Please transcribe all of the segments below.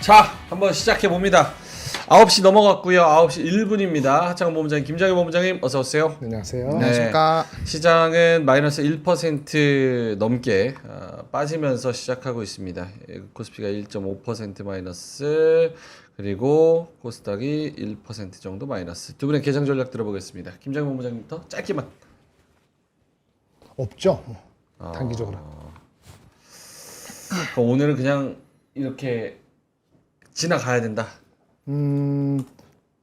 자, 한번 시작해 봅니다. 9시 넘어갔고요. 9시 1분입니다. 하창원 본부장님, 김장현 본부장님 어서 오세요. 안녕하세요. 네. 안녕하십니까. 시장은 마이너스 1% 넘게 빠지면서 시작하고 있습니다. 코스피가 1.5% 마이너스, 그리고 코스닥이 1% 정도 마이너스. 두 분의 개장 전략 들어보겠습니다. 김장현 본부장님부터 짧게만. 없죠. 단기적으로. 오늘은 그냥 이렇게 지나가야 된다.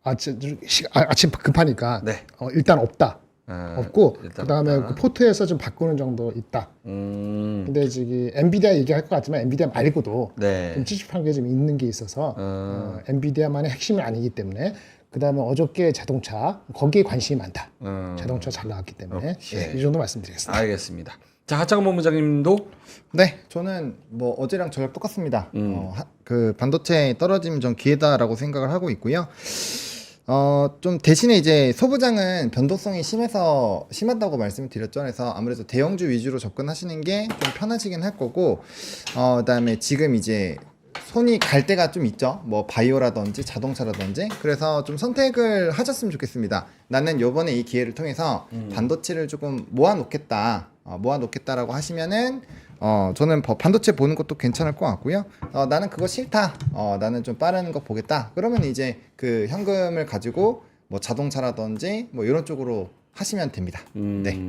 아침 급하니까 네. 일단 없다. 없고 일단 그다음에 없다. 그 포트에서 좀 바꾸는 정도 있다. 근데 지금 엔비디아 얘기할 것 같지만 엔비디아 말고도 네. 좀 찝찝한 게 좀 있는 게 있어서 엔비디아만의 핵심이 아니기 때문에 그다음에 어저께 자동차 거기에 관심이 많다. 자동차 잘 나왔기 때문에 오케이. 이 정도 말씀드리겠습니다. 알겠습니다. 자, 하창원 본부장님도 네, 저는 뭐 어제랑 전략 똑같습니다. 그 반도체 떨어지면 전 기회다라고 생각을 하고 있고요. 좀 대신에 이제 소부장은 변동성이 심하다고 말씀을 드렸죠. 그래서 아무래도 대형주 위주로 접근하시는 게 좀 편하시긴 할 거고, 그다음에 지금 이제 손이 갈 때가 좀 있죠. 뭐 바이오라든지 자동차라든지. 그래서 좀 선택을 하셨으면 좋겠습니다. 나는 요번에 이 기회를 통해서 반도체를 조금 모아놓겠다라고 하시면은 저는 반도체 보는 것도 괜찮을 것 같고요. 나는 그거 싫다. 나는 좀 빠른 거 보겠다. 그러면 이제 그 현금을 가지고 뭐 자동차라든지 뭐 이런 쪽으로 하시면 됩니다. 네.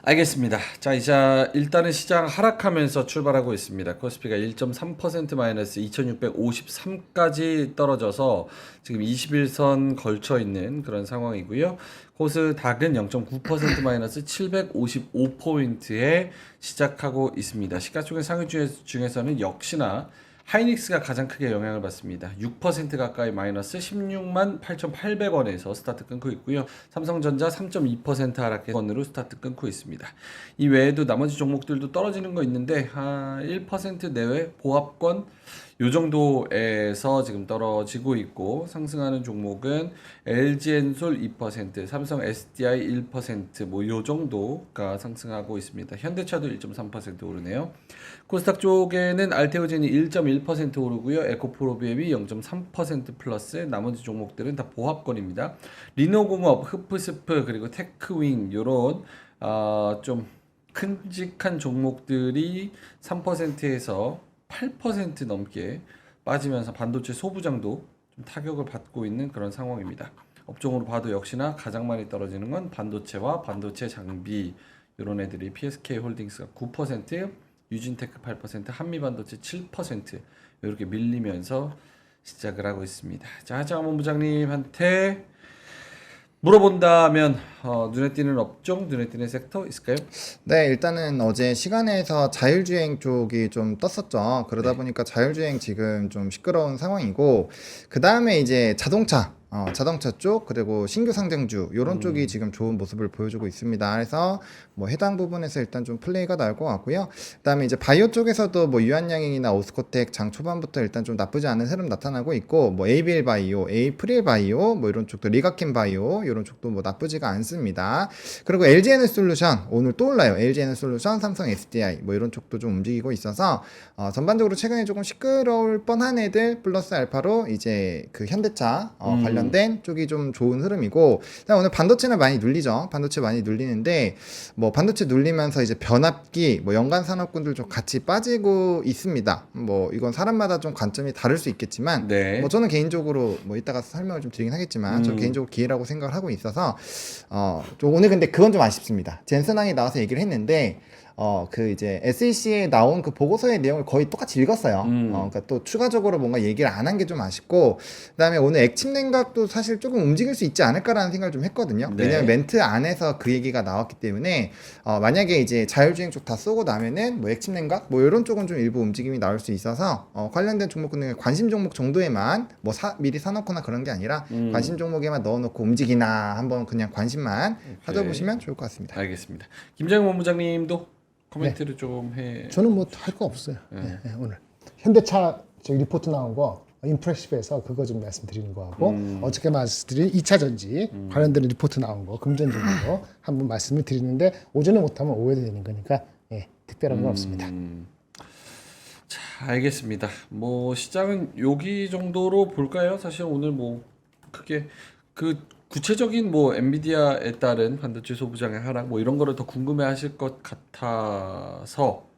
알겠습니다. 자, 이제 일단은 시장 하락하면서 출발하고 있습니다. 코스피가 1.3% 마이너스 2653까지 떨어져서 지금 21선 걸쳐 있는 그런 상황이고요. 코스닥은 0.9% 마이너스 755포인트에 시작하고 있습니다. 시가총액 상위 중에서는 역시나 하이닉스가 가장 크게 영향을 받습니다. 6% 가까이 마이너스 16만 8,800원에서 스타트 끊고 있고요. 삼성전자 3.2% 하락해서 원으로 스타트 끊고 있습니다. 이 외에도 나머지 종목들도 떨어지는 거 있는데 1% 내외 보합권 요 정도에서 지금 떨어지고 있고, 상승하는 종목은 LG엔솔 2%, 삼성 SDI 1%, 뭐 요 정도가 상승하고 있습니다. 현대차도 1.3% 오르네요. 코스닥 쪽에는 알테오젠이 1.1% 오르고요. 에코프로비엠이 0.3% 플러스, 나머지 종목들은 다 보합권입니다. 리노공업, 흡프스프, 그리고 테크윙 요런 좀 큼직한 종목들이 3%에서 8% 넘게 빠지면서 반도체 소부장도 좀 타격을 받고 있는 그런 상황입니다. 업종으로 봐도 역시나 가장 많이 떨어지는 건 반도체와 반도체 장비, 이런 애들이 PSK 홀딩스가 9%, 유진테크 8%, 한미반도체 7% 이렇게 밀리면서 시작을 하고 있습니다. 자, 하창원 본부장님한테 물어본다면 눈에 띄는 업종, 눈에 띄는 섹터 있을까요? 네, 일단은 어제 시간에서 자율주행 쪽이 좀 떴었죠. 그러다 보니까 자율주행 지금 좀 시끄러운 상황이고, 그 다음에 이제 자동차 쪽, 그리고 신규 상장주 요런 쪽이 지금 좋은 모습을 보여주고 있습니다. 그래서 뭐 해당 부분에서 일단 좀 플레이가 나올 것 같고요. 그다음에 이제 바이오 쪽에서도 뭐 유한양행이나 오스코텍 장 초반부터 일단 좀 나쁘지 않은 흐름 나타나고 있고, 뭐 ABL 바이오, 에이프릴 바이오, 뭐 이런 쪽도 리가킨 바이오 이런 쪽도 뭐 나쁘지가 않습니다. 그리고 LG에너솔루션 오늘 또 올라요. LG에너솔루션, 삼성 SDI 뭐 이런 쪽도 좀 움직이고 있어서 전반적으로 최근에 조금 시끄러울 뻔한 애들 플러스 알파로 이제 그 현대차 관련된 쪽이 좀 좋은 흐름이고, 오늘 반도체는 많이 눌리죠. 반도체 많이 눌리는데 뭐 반도체 눌리면서 이제 변압기, 뭐 연간 산업군들 좀 같이 빠지고 있습니다. 뭐 이건 사람마다 좀 관점이 다를 수 있겠지만, 네. 뭐 저는 개인적으로 뭐 이따가 설명을 좀 드리긴 하겠지만, 저 개인적으로 기회라고 생각을 하고 있어서 좀 오늘 근데 그건 좀 아쉽습니다. 젠슨왕이 나와서 얘기를 했는데 그 이제 SEC에 나온 그 보고서의 내용을 거의 똑같이 읽었어요. 그러니까 또 추가적으로 뭔가 얘기를 안 한 게 좀 아쉽고, 그다음에 오늘 액침 냉각도 사실 조금 움직일 수 있지 않을까라는 생각을 좀 했거든요. 네. 왜냐면 멘트 안에서 그 얘기가 나왔기 때문에 만약에 이제 자율주행 쪽 다 쏘고 나면은 뭐 액침 냉각 뭐 이런 쪽은 좀 일부 움직임이 나올 수 있어서 관련된 종목은 관심 종목 정도에만 뭐 미리 사놓거나 그런 게 아니라 관심 종목에만 넣어놓고 움직이나 한번 그냥 관심만 가져보시면 좋을 것 같습니다. 알겠습니다. 김장현 본부장님도 코멘트를 좀 해. 저는 뭐 할 거 없어요. 오늘 현대차 리포트 나온 거 인프레시브에서 그거 좀 말씀드리는 거하고 어저께 말씀드린 2차 전지 관련된 리포트 나온 거 금전적인 거 한번 말씀을 드리는데 오전에 못하면 오후에 되는 거니까 특별한 건 없습니다. 자, 알겠습니다. 뭐 시장은 여기 정도로 볼까요? 사실 오늘 뭐 크게 그 구체적인 뭐 엔비디아에 따른 반도체 소비장의 하락 뭐 이런 거를 더 궁금해하실 것 같아서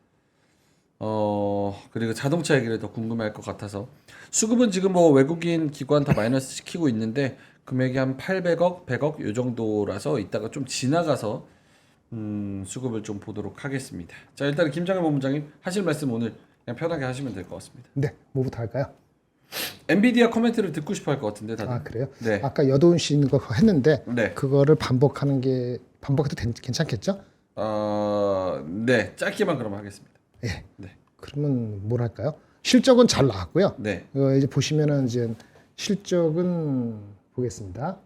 그리고 자동차 얘기를 더 궁금해할 것 같아서 수급은 지금 뭐 외국인 기관 다 마이너스 시키고 있는데 금액이 한 800억, 100억 요 정도라서 이따가 좀 지나가서 수급을 좀 보도록 하겠습니다. 자, 일단 김장현 본부장님 하실 말씀 오늘 그냥 편하게 하시면 될 것 같습니다. 네, 뭐부터 할까요? 엔비디아 코멘트를 듣고 싶어 할 것 같은데 다들. 아, 그래요? 네. 아까 여도운 씨 있는 거 했는데 네. 그거를 반복해도 괜찮겠죠? 네. 짧게만 그럼 하겠습니다. 예. 네. 그러면 뭘 할까요? 실적은 잘 나왔고요. 네. 이제 보시면은 이제 실적은 보겠습니다.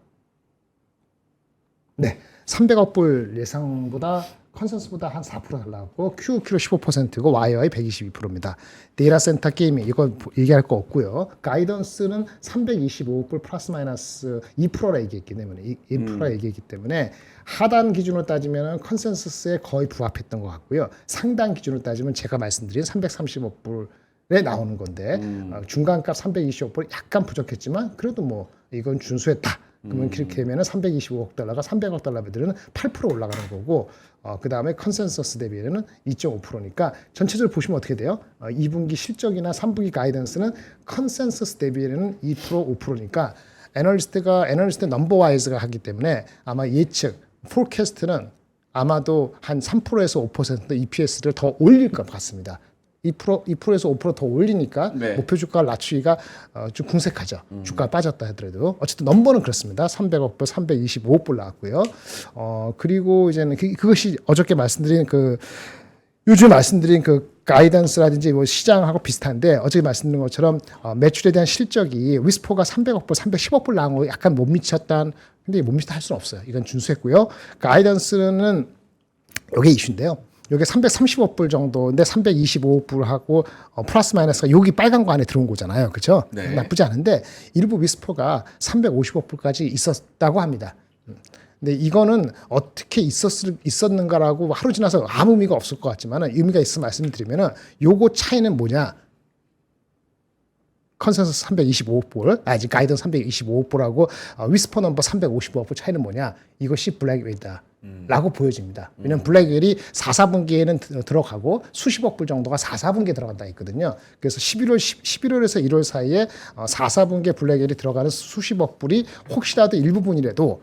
네, 300억 불 예상보다 컨센서스보다 한 4% 잘 나왔고 QOQ로 15%고 YOY 122%입니다. 데이터 센터 게이밍 이거 얘기할 거 없고요. 가이던스는 325억 불 플러스 마이너스 2%라 얘기했기 때문에 2%라 얘기했기 때문에 하단 기준으로 따지면 컨센서스에 거의 부합했던 것 같고요. 상단 기준으로 따지면 제가 말씀드린 330억 불에 나오는 건데 중간값 325억 불 약간 부족했지만 그래도 뭐 이건 준수했다. 그러면 그렇게 되면은 325억 달러가 300억 달러 배들은 8% 올라가는 거고, 그 다음에 컨센서스 대비는 2.5%니까 전체적으로 보시면 어떻게 돼요? 2분기 실적이나 3분기 가이던스는 컨센서스 대비는 2%, 5%니까 애널리스트 넘버와이즈가 하기 때문에 아마 예측, 포캐스트는 아마도 한 3%에서 5% EPS를 더 올릴 것 같습니다. 2%에서 5% 더 올리니까 네. 목표 주가를 낮추기가 좀 궁색하죠. 주가가 빠졌다 하더라도 어쨌든 넘버는 그렇습니다. 300억 불, 325억 불 나왔고요. 그리고 이제는 그것이 어저께 말씀드린 요즘 말씀드린 가이던스라든지 뭐 시장하고 비슷한데 어저께 말씀드린 것처럼 매출에 대한 실적이 위스포가 300억 불, 310억 불 나온 거 약간 못 미쳤단. 근데 못 미쳤다 할 수는 없어요. 이건 준수했고요. 가이던스는 이게 이슈인데요. 여기 330억 불 정도인데 325억 불하고 플러스 마이너스가 여기 빨간 거 안에 들어온 거잖아요. 그렇죠? 네. 나쁘지 않은데 일부 위스퍼가 350억 불까지 있었다고 합니다. 근데 이거는 어떻게 있었는가라고 하루 지나서 아무 의미가 없을 것 같지만 의미가 있어 말씀드리면은 요거 차이는 뭐냐? 컨센서스 325억 불, 이제 가이던 325억 불하고 위스퍼 넘버 355억 불 차이는 뭐냐? 이것이 블랙웨이다. 라고 보여집니다. 왜냐하면 블랙웰이 4, 4분기에는 들어가고 수십억 불 정도가 4, 4분기에 들어간다 했거든요. 그래서 11월에서 1월 사이에 4, 4분기에 블랙웰이 들어가는 수십억 불이 혹시라도 일부분이라도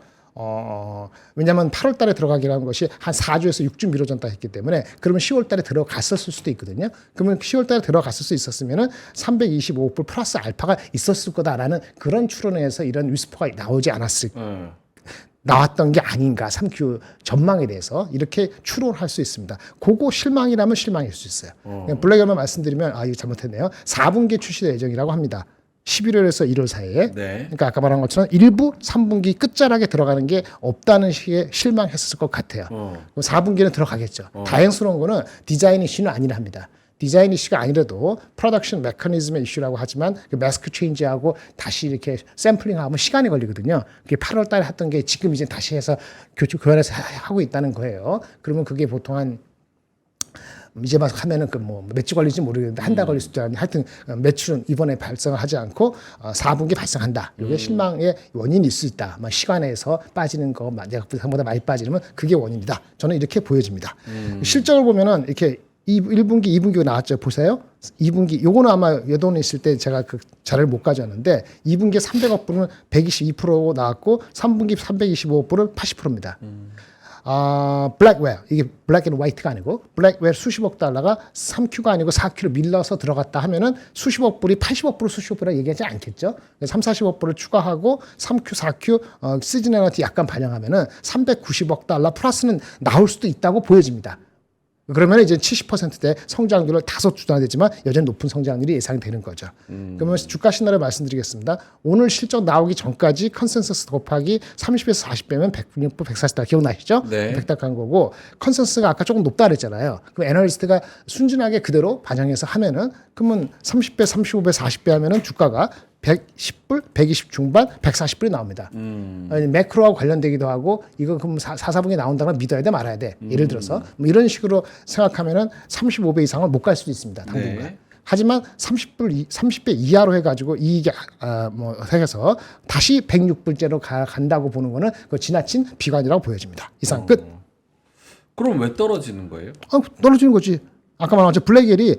왜냐하면 8월 달에 들어가기로 한 것이 한 4주에서 6주 미뤄졌다 했기 때문에 그러면 10월 달에 들어갔을 수도 있거든요. 그러면 10월 달에 들어갔을 수 있었으면은 325억 불 플러스 알파가 있었을 거다라는 그런 추론에서 이런 위스퍼가 나오지 않았을 나왔던 게 아닌가 3Q 전망에 대해서 이렇게 추론할 수 있습니다. 그거 실망이라면 실망일 수 있어요. 블랙웰만 말씀드리면 이거 잘못했네요. 4분기에 출시될 예정이라고 합니다. 11월에서 1월 사이에. 네. 그러니까 아까 말한 것처럼 일부 3분기 끝자락에 들어가는 게 없다는 식의 실망했을 것 같아요. 그럼 4분기는 들어가겠죠. 다행스러운 거는 디자인 이슈는 아니라 합니다. 디자인 이슈가 아니라도 프로덕션 메커니즘의 이슈라고 하지만 그 마스크 체인지하고 다시 이렇게 샘플링하면 시간이 걸리거든요. 그게 8월 달에 했던 게 지금 이제 다시 해서 교환해서 하고 있다는 거예요. 그러면 그게 보통 한 이제 막 하면은 몇 주 걸릴지 모르겠는데 한 달 걸릴 수도 있는데 하여튼 매출은 이번에 발생을 하지 않고 4분기 발생한다. 이게 실망의 원인이 있을 수 있다. 시간에서 빠지는 거 내가 상보다 많이 빠지면 그게 원인이다. 저는 이렇게 보여집니다. 실적을 보면은 이렇게 1분기, 2분기가 나왔죠. 보세요. 2분기, 요거는 아마 여돈이 있을 때 제가 그 자료를 못 가져왔는데 2분기에 300억 불은 122% 나왔고 3분기 325억 불은 80%입니다. 블랙웰, 이게 블랙 앤 화이트가 아니고 블랙웰 수십억 달러가 3Q가 아니고 4Q로 밀려서 들어갔다 하면은 수십억 불이 80억 불 수십억 불이라 얘기하지 않겠죠. 3, 40억 불을 추가하고 3Q, 4Q 시즈널리티 약간 반영하면은 390억 달러 플러스는 나올 수도 있다고 보여집니다. 그러면 이제 70%대 성장률을 다소 주도되지만 여전히 높은 성장률이 예상되는 거죠. 그러면 주가 시나리오 말씀드리겠습니다. 오늘 실적 나오기 전까지 컨센서스 곱하기 30에서 40배면 106불, 140달러 기억나시죠? 네. 100달 간 거고 컨센서스가 아까 조금 높다 그랬잖아요. 그럼 애널리스트가 순진하게 그대로 반영해서 하면은 그러면 30배, 35배, 40배 하면은 주가가 110불, 120 중반, 140불이 나옵니다. 매크로하고 관련되기도 하고 이거 그럼 4분기 나온다면 믿어야 돼 말아야 돼. 예를 들어서 뭐 이런 식으로 생각하면은 35배 이상은 못 갈 수도 있습니다. 당분간. 네. 하지만 30배 이하로 해가지고 이익이 뭐 해서 다시 106불째로 간다고 보는 거는 그 지나친 비관이라고 보여집니다. 이상 끝. 그럼 왜 떨어지는 거예요? 떨어지는 거지. 아까 말한 것처럼 블랙웰이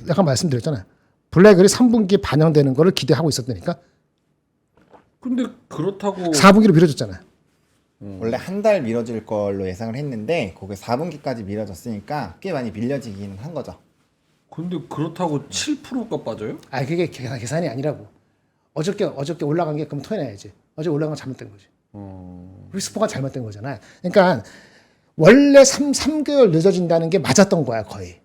약간 말씀드렸잖아요. 블랙웰이 3분기에 반영되는 거를 기대하고 있었다니까. 근데 그렇다고 4분기로 미뤄졌잖아요. 원래 한 달 미뤄질 걸로 예상을 했는데 그게 4분기까지 미뤄졌으니까 꽤 많이 밀려지기는 한 거죠. 근데 그렇다고 7%가 빠져요? 그게 계산이 아니라고. 어저께 올라간 게 그럼 토해내야지. 어제 올라간 건 잘못된 거지. 리스포가 잘못된 거잖아요. 그러니까 원래 3개월 늦어진다는 게 맞았던 거야 거의.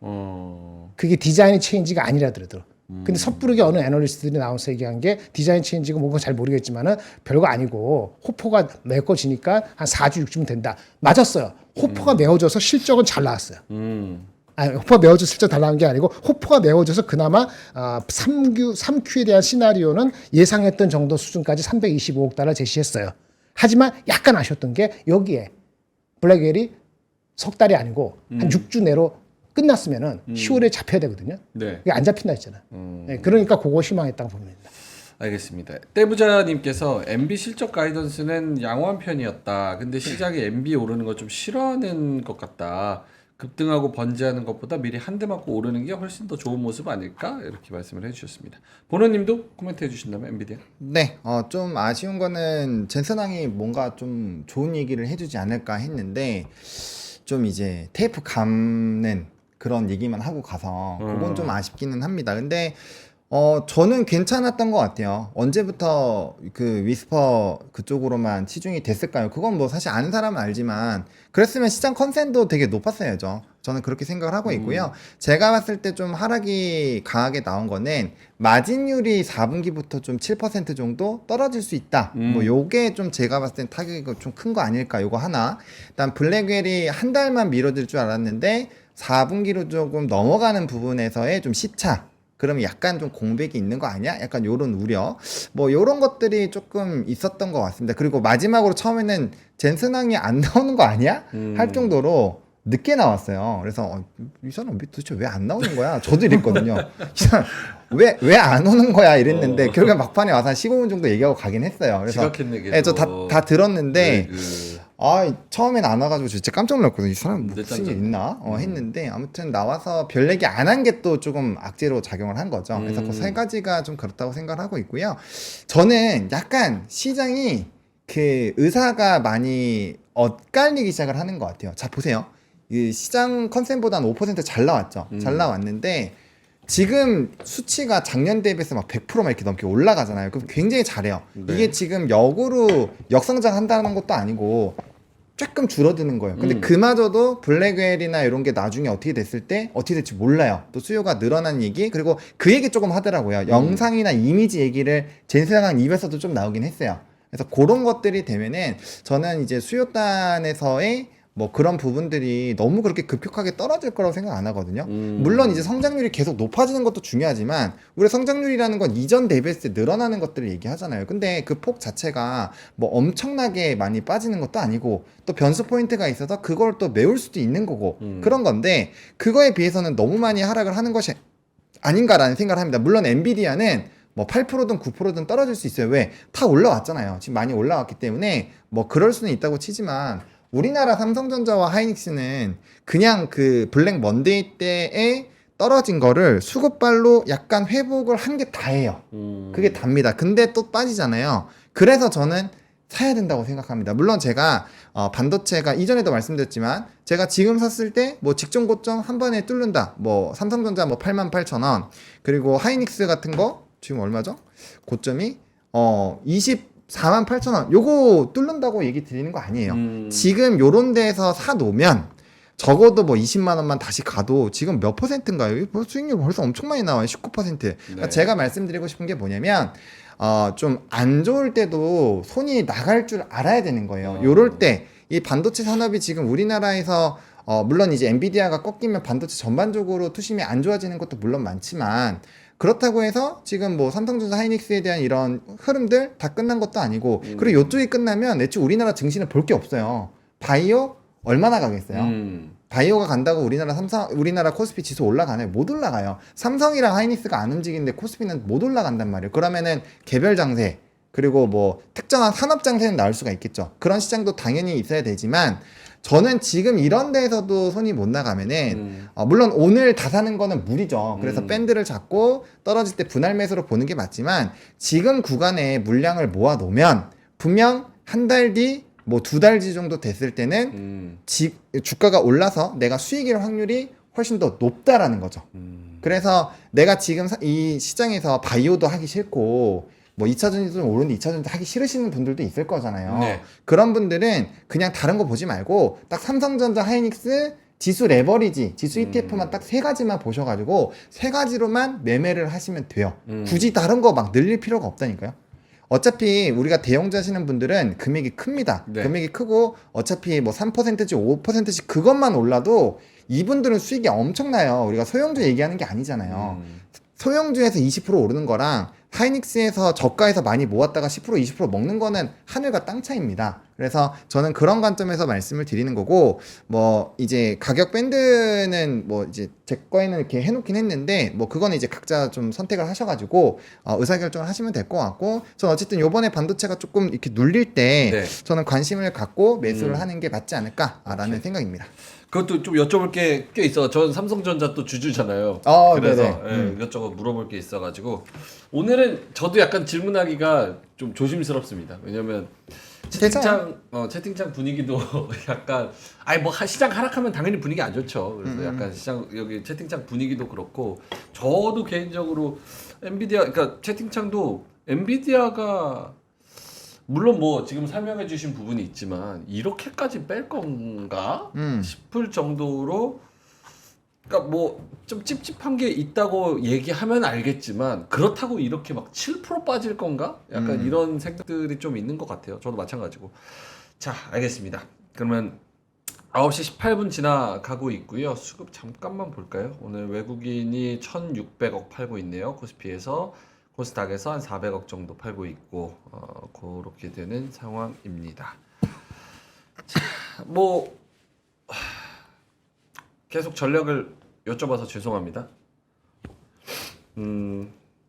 그게 디자인 체인지가 아니라더라도. 근데 섣부르게 어느 애널리스트들이 나와서 얘기한 게 디자인 체인지가 뭔가 잘 모르겠지만은 별거 아니고 호포가 메꿔지니까 한 4주 6주면 된다. 맞았어요. 호포가 메워져서 실적은 잘 나왔어요. 호포가 메워져서 실적 잘 나온 게 아니고 호포가 메워져서 그나마 3Q에 대한 시나리오는 예상했던 정도 수준까지 325억 달러 제시했어요. 하지만 약간 아쉬웠던 게 여기에 블랙웰이 석 달이 아니고 한 6주 내로 끝났으면은 10월에 잡혀야 되거든요. 네. 그게 안 잡힌다 했잖아. 네, 그러니까 그거 실망했다고 봅니다. 알겠습니다. 떼부자님께서 MB 실적 가이던스는 양호한 편이었다. 근데 시장이 MB 오르는 거 좀 싫어하는 것 같다. 급등하고 번지하는 것보다 미리 한 대 맞고 오르는 게 훨씬 더 좋은 모습 아닐까? 이렇게 말씀을 해주셨습니다. 보노님도 코멘트 해주신다면 엔비디아. 네, 좀 아쉬운 거는 젠슨왕이 뭔가 좀 좋은 얘기를 해주지 않을까 했는데 좀 이제 테이프 감는 그런 얘기만 하고 가서 그건 좀 아쉽기는 합니다. 근데 저는 괜찮았던 것 같아요. 언제부터 그 위스퍼 그쪽으로만 치중이 됐을까요? 그건 뭐 사실 아는 사람은 알지만 그랬으면 시장 컨센도 되게 높았어야죠. 저는 그렇게 생각을 하고 있고요. 제가 봤을 때 좀 하락이 강하게 나온 거는 마진율이 4분기부터 좀 7% 정도 떨어질 수 있다. 뭐 요게 좀 제가 봤을 땐 타격이 좀 큰 거 아닐까. 요거 하나. 일단 블랙웰이 한 달만 미뤄질 줄 알았는데 4분기로 조금 넘어가는 부분에서의 좀 시차. 그러면 약간 좀 공백이 있는 거 아니야? 약간 요런 우려. 뭐 요런 것들이 조금 있었던 것 같습니다. 그리고 마지막으로 처음에는 젠슨왕이 안 나오는 거 아니야? 할 정도로 늦게 나왔어요. 그래서 이 사람 도대체 왜 안 나오는 거야? 저도 이랬거든요. 이 사람 왜 안 오는 거야? 이랬는데 결국에 막판에 와서 한 15분 정도 얘기하고 가긴 했어요. 그래서 지각했네. 저 다 들었는데 네, 처음엔 안 와가지고 진짜 깜짝 놀랐거든요. 이 사람 무슨 늦잠 일 있나? 했는데 아무튼 나와서 별 얘기 안 한 게 또 조금 악재로 작용을 한 거죠. 그래서 그 세 가지가 좀 그렇다고 생각을 하고 있고요. 저는 약간 시장이 그 의사가 많이 엇갈리기 시작을 하는 것 같아요. 자 보세요. 이 시장 컨센보다는 5%잘 나왔죠. 잘 나왔는데 지금 수치가 작년 대비해서 막 100% 막 이렇게 넘게 올라가잖아요. 그럼 굉장히 잘해요. 네. 이게 지금 역으로 역성장 한다는 것도 아니고 조금 줄어드는 거예요. 근데 그마저도 블랙웰이나 이런 게 나중에 어떻게 됐을 때 어떻게 될지 몰라요. 또 수요가 늘어난 얘기 그리고 그 얘기 조금 하더라고요. 영상이나 이미지 얘기를 젠슨왕 입에서도 좀 나오긴 했어요. 그래서 그런 것들이 되면은 저는 이제 수요단에서의 뭐 그런 부분들이 너무 그렇게 급격하게 떨어질 거라고 생각 안 하거든요. 물론 이제 성장률이 계속 높아지는 것도 중요하지만 우리 성장률이라는 건 이전 대비했을 때 늘어나는 것들을 얘기하잖아요. 근데 그 폭 자체가 뭐 엄청나게 많이 빠지는 것도 아니고 또 변수 포인트가 있어서 그걸 또 메울 수도 있는 거고 그런 건데 그거에 비해서는 너무 많이 하락을 하는 것이 아닌가라는 생각을 합니다. 물론 엔비디아는 뭐 8%든 9%든 떨어질 수 있어요. 왜? 다 올라왔잖아요. 지금 많이 올라왔기 때문에 뭐 그럴 수는 있다고 치지만 우리나라 삼성전자와 하이닉스는 그냥 그 블랙 먼데이 때에 떨어진 거를 수급발로 약간 회복을 한 게 다예요. 그게 답니다. 근데 또 빠지잖아요. 그래서 저는 사야 된다고 생각합니다. 물론 제가 반도체가 이전에도 말씀드렸지만 제가 지금 샀을 때 뭐 직전 고점 한 번에 뚫는다. 뭐 삼성전자 뭐 88,000원 그리고 하이닉스 같은 거 지금 얼마죠? 고점이 24,800,000원 요거 뚫는다고 얘기 드리는 거 아니에요. 지금 요런 데에서 사 놓으면 적어도 뭐 20만 원만 다시 가도 지금 몇 %인가요? 수익률 벌써 엄청 많이 나와요. 19%. 그러니까 네. 제가 말씀드리고 싶은 게 뭐냐면 좀 안 좋을 때도 손이 나갈 줄 알아야 되는 거예요. 요럴 때 이 반도체 산업이 지금 우리나라에서 물론 이제 엔비디아가 꺾이면 반도체 전반적으로 투심이 안 좋아지는 것도 물론 많지만 그렇다고 해서 지금 뭐 삼성전자 하이닉스에 대한 이런 흐름들 다 끝난 것도 아니고 그리고 이쪽이 끝나면 애초에 우리나라 증시는 볼 게 없어요. 바이오 얼마나 가겠어요? 음. 바이오가 간다고 우리나라 코스피 지수 올라가나요? 못 올라가요. 삼성이랑 하이닉스가 안 움직이는데 코스피는 못 올라간단 말이에요. 그러면은 개별 장세 그리고 뭐 특정한 산업 장세는 나올 수가 있겠죠. 그런 시장도 당연히 있어야 되지만 저는 지금 이런 데에서도 손이 못 나가면은 물론 오늘 다 사는 거는 무리죠. 그래서 밴드를 잡고 떨어질 때 분할 매수로 보는 게 맞지만 지금 구간에 물량을 모아 놓으면 분명 한 달 뒤 뭐 2달 뒤 정도 됐을 때는 주가가 올라서 내가 수익일 확률이 훨씬 더 높다라는 거죠. 그래서 내가 지금 이 시장에서 바이오도 하기 싫고 뭐 2차 전지도 오르는데 2차 전지 하기 싫으시는 분들도 있을 거잖아요. 네. 그런 분들은 그냥 다른 거 보지 말고 딱 삼성전자, 하이닉스, 지수 레버리지, 지수 ETF만 딱 3가지만 보셔가지고 3가지로만 매매를 하시면 돼요. 굳이 다른 거 막 늘릴 필요가 없다니까요. 어차피 우리가 대형주 하시는 분들은 금액이 큽니다. 네. 금액이 크고 어차피 뭐 3%씩 5%씩 그것만 올라도 이분들은 수익이 엄청나요. 우리가 소형주 얘기하는 게 아니잖아요. 소형주에서 20% 오르는 거랑 하이닉스에서 저가에서 많이 모았다가 10% 20% 먹는 거는 하늘과 땅 차이입니다. 그래서 저는 그런 관점에서 말씀을 드리는 거고 뭐 이제 가격 밴드는 뭐 이제 제 거에는 이렇게 해놓긴 했는데 뭐 그거는 이제 각자 좀 선택을 하셔가지고 의사결정을 하시면 될 것 같고 저는 어쨌든 요번에 반도체가 조금 이렇게 눌릴 때 네. 저는 관심을 갖고 매수를 하는 게 맞지 않을까라는 생각입니다. 그것도 좀 여쭤볼 게 꽤 있어. 전 삼성전자 또 주주잖아요. 그래서 네네. 이것저것 물어볼 게 있어가지고 오늘은 저도 약간 질문하기가 좀 조심스럽습니다. 왜냐면 채팅창 분위기도 약간 아니 뭐 시장 하락하면 당연히 분위기 안 좋죠. 그래서 약간 시장 여기 채팅창 분위기도 그렇고 저도 개인적으로 엔비디아 그러니까 채팅창도 엔비디아가 물론 뭐 지금 설명해 주신 부분이 있지만 이렇게까지 뺄 건가 싶을 정도로 그러니까 뭐 좀 찝찝한 게 있다고 얘기하면 알겠지만 그렇다고 이렇게 막 7% 빠질 건가? 약간 이런 생각들이 좀 있는 것 같아요. 저도 마찬가지고. 자, 알겠습니다. 그러면 9시 18분 지나가고 있고요. 수급 잠깐만 볼까요? 오늘 외국인이 1,600억 팔고 있네요. 코스피에서. 코스닥에서 한 400억 정도 팔고 있고 그렇게 되는 상황입니다. 자, 뭐 계속 전략을 여쭤봐서 죄송합니다.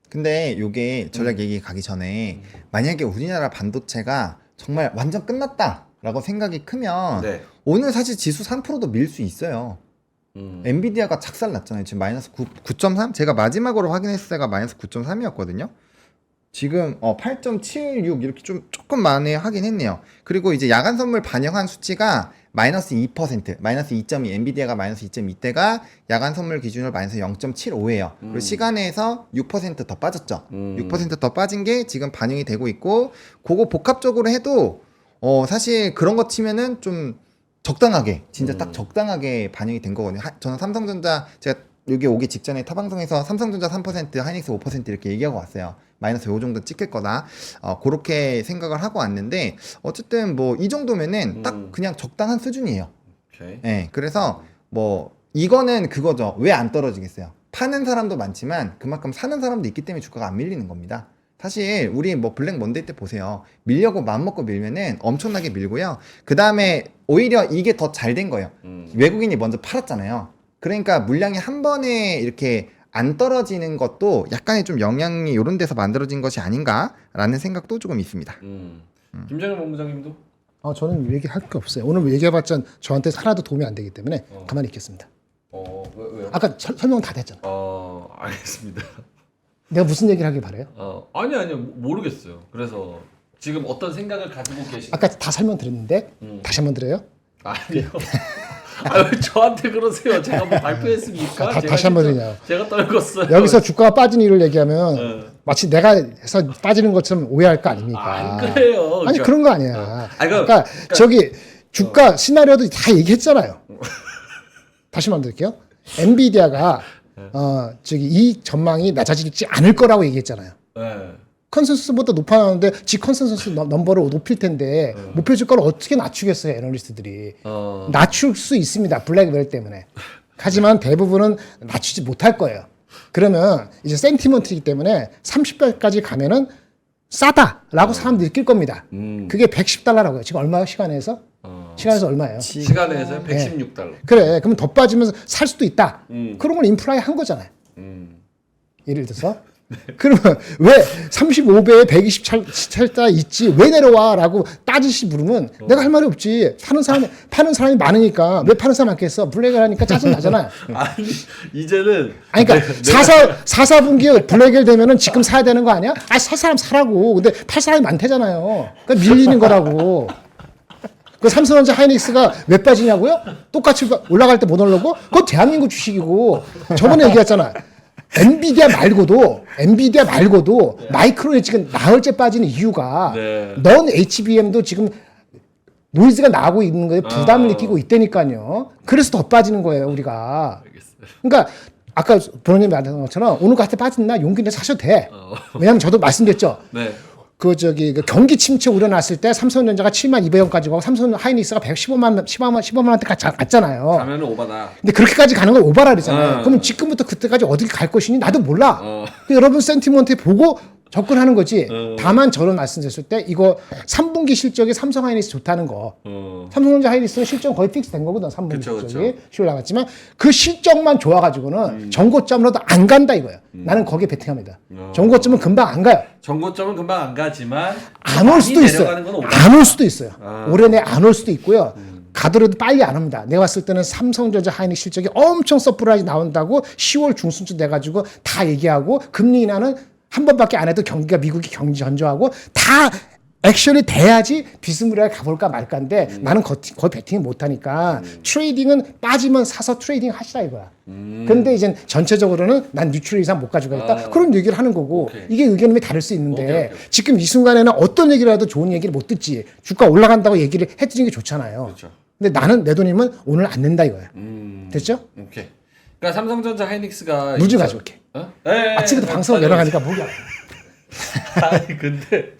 근데 요게 전략 얘기 가기 전에 만약에 우리나라 반도체가 정말 완전 끝났다라고 생각이 크면 네. 오늘 사실 지수 3%도 밀 수 있어요. 엔비디아가 착살 났잖아요. 지금 마이너스 9.3? 제가 마지막으로 확인했을 때가 마이너스 9.3이었거든요. 지금 8.76 이렇게 좀 조금 많이 하긴 했네요. 그리고 이제 야간 선물 반영한 수치가 마이너스 2%, 마이너스 2.2, 엔비디아가 마이너스 2.2대가 야간 선물 기준으로 마이너스 0.75예요. 그리고 시간에서 6%더 빠졌죠. 6%더 빠진 게 지금 반영이 되고 있고, 그거 복합적으로 해도 사실 그런 거 치면은 좀 적당하게, 진짜 딱 적당하게 반영이 된 거거든요. 저는 삼성전자 제가 여기 오기 직전에 타방송에서 삼성전자 3%, 하이닉스 5% 이렇게 얘기하고 왔어요. 마이너스 요 정도 찍힐 거다. 그렇게 생각을 하고 왔는데 어쨌든 뭐 이 정도면은 딱 그냥 적당한 수준이에요. 오케이. 네, 그래서 뭐 이거는 그거죠. 왜 안 떨어지겠어요? 파는 사람도 많지만 그만큼 사는 사람도 있기 때문에 주가가 안 밀리는 겁니다. 사실 우리 뭐 블랙 먼데이 때 보세요. 밀려고 마음먹고 밀면은 엄청나게 밀고요. 그 다음에 오히려 이게 더 잘 된 거예요. 외국인이 먼저 팔았잖아요. 그러니까 물량이 한 번에 이렇게 안 떨어지는 것도 약간의 좀 영향이 이런 데서 만들어진 것이 아닌가라는 생각도 조금 있습니다. 김정일 본부장님도? 저는 얘기할 게 없어요. 오늘 얘기해봤자 저한테 하나도 도움이 안 되기 때문에 가만히 있겠습니다. 왜요? 아까 설명 다 됐잖아. 알겠습니다. 내가 무슨 얘기를 하길 바래요? 아니요 모르겠어요. 그래서 지금 어떤 생각을 가지고 계신지 아까 다 설명드렸는데 다시 한번 드려요? 아니요. 왜 저한테 그러세요? 제가 뭐 발표했습니까? 다시 한번 드리냐고. 제가 떨궜어요. 여기서 주가가 빠진 이유를 얘기하면 마치 내가 해서 빠지는 것처럼 오해할 거 아닙니까? 안 그래요. 아니 그러니까- 그런 거 아니야. 그러니까 그러니까 저기 주가 시나리오도 다 얘기했잖아요. 다시 말드릴게요. 엔비디아가 저기 이 전망이 낮아지지 않을 거라고 얘기했잖아요. 네. 컨센서스보다 높아나는데 지 컨센서스 넘버를 높일 텐데 목표 주가를 어떻게 낮추겠어요, 애널리스트들이. 낮출 수 있습니다, 블랙웰 때문에. 하지만 대부분은 낮추지 못할 거예요. 그러면 이제 센티먼트이기 때문에 30달까지 가면은 싸다라고 사람들이 느낄 겁니다. 그게 $110라고요. 지금 얼마 시간에서? 시간에서 얼마예요? 시간에서 116달러. 그래, 그러면 더 빠지면서 살 수도 있다. 음. 그런 걸 인프라에 한 거잖아요. 음. 예를 들어서. 그러면 왜 35배에 127다 있지 왜 내려와라고 따지시 물으면 내가 할 말이 없지. 파는 사람이 많으니까 왜 파는 사람 많겠어. 블랙을 하니까 짜증 나잖아요. 아니 이제는 아니 그러니까 4분기에 블랙을 되면은 지금 사야 되는 거 아니야? 살 사람 사라고. 근데 팔 사람이 많대잖아요. 그러니까 밀리는 거라고. 그 삼성전자 하이닉스가 왜 빠지냐고요? 똑같이 올라갈 때 못 올라오고 그건 대한민국 주식이고 저번에 얘기했잖아. 엔비디아 말고도 마이크론이 지금 나흘째 빠지는 이유가 넌 HBM도 지금 노이즈가 나고 있는 거에 부담을 느끼고 있다니까요. 그래서 더 빠지는 거예요, 우리가. 그러니까 아까 보노님이 말한 것처럼 오늘 같은 빠진다 용기 내 사셔도 돼. 왜냐면 저도 말씀드렸죠. 네. 그 경기 침체 우려났을 때 삼성전자가 7200원까지 가고 삼성 하이닉스가 15만 원대 갔잖아요. 가면은 오바다. 근데 그렇게까지 가는 건 오바라리잖아요. 그러면 지금부터 그때까지 어딜 갈 것이니 나도 몰라. 여러분 센티먼트 보고 접근하는 거지. 다만 저는 말씀드렸을 때 이거 3분기 실적이 삼성 하이닉스 좋다는 거. 삼성전자 하이닉스는 실적 거의 픽스된 거거든. 3분기 실적이 시월 나갔지만 그 실적만 좋아가지고는 정고점으로도 안 간다 이거예요. 나는 거기에 베팅합니다. 정고점은 금방 안 가요. 정고점은 금방 안 가지만 안 올 수도 있어요. 안 올 수도 있어요. 올해 내 안 올 수도 있고요. 가더라도 빨리 안 옵니다. 내가 봤을 때는 삼성전자 하이닉스 실적이 엄청 서프라이즈 나온다고 10월 중순쯤 돼가지고 다 얘기하고 금리 인하는 한 번밖에 안 해도 미국이 경기 전조하고 다 액션이 돼야지 비스무리하게 가볼까 말까인데 나는 거의 베팅을 못하니까 트레이딩은 빠지면 사서 트레이딩 하시라 이거야. 근데 이제 전체적으로는 난 뉴트럴 이상 못 가져가겠다. 그런 얘기를 하는 거고 이게 의견이 다를 수 있는데 지금 이 순간에는 어떤 얘기를 해도 좋은 얘기를 못 듣지. 주가 올라간다고 얘기를 해드리는 게 좋잖아요. 그렇죠. 근데 나는 내 돈이면 오늘 안 낸다 이거야. 됐죠? 오케이. 그러니까 삼성전자 하이닉스가 물 좀 가져올게. 아침부터 방송을 여러 가니까 목이 아파. 아니 근데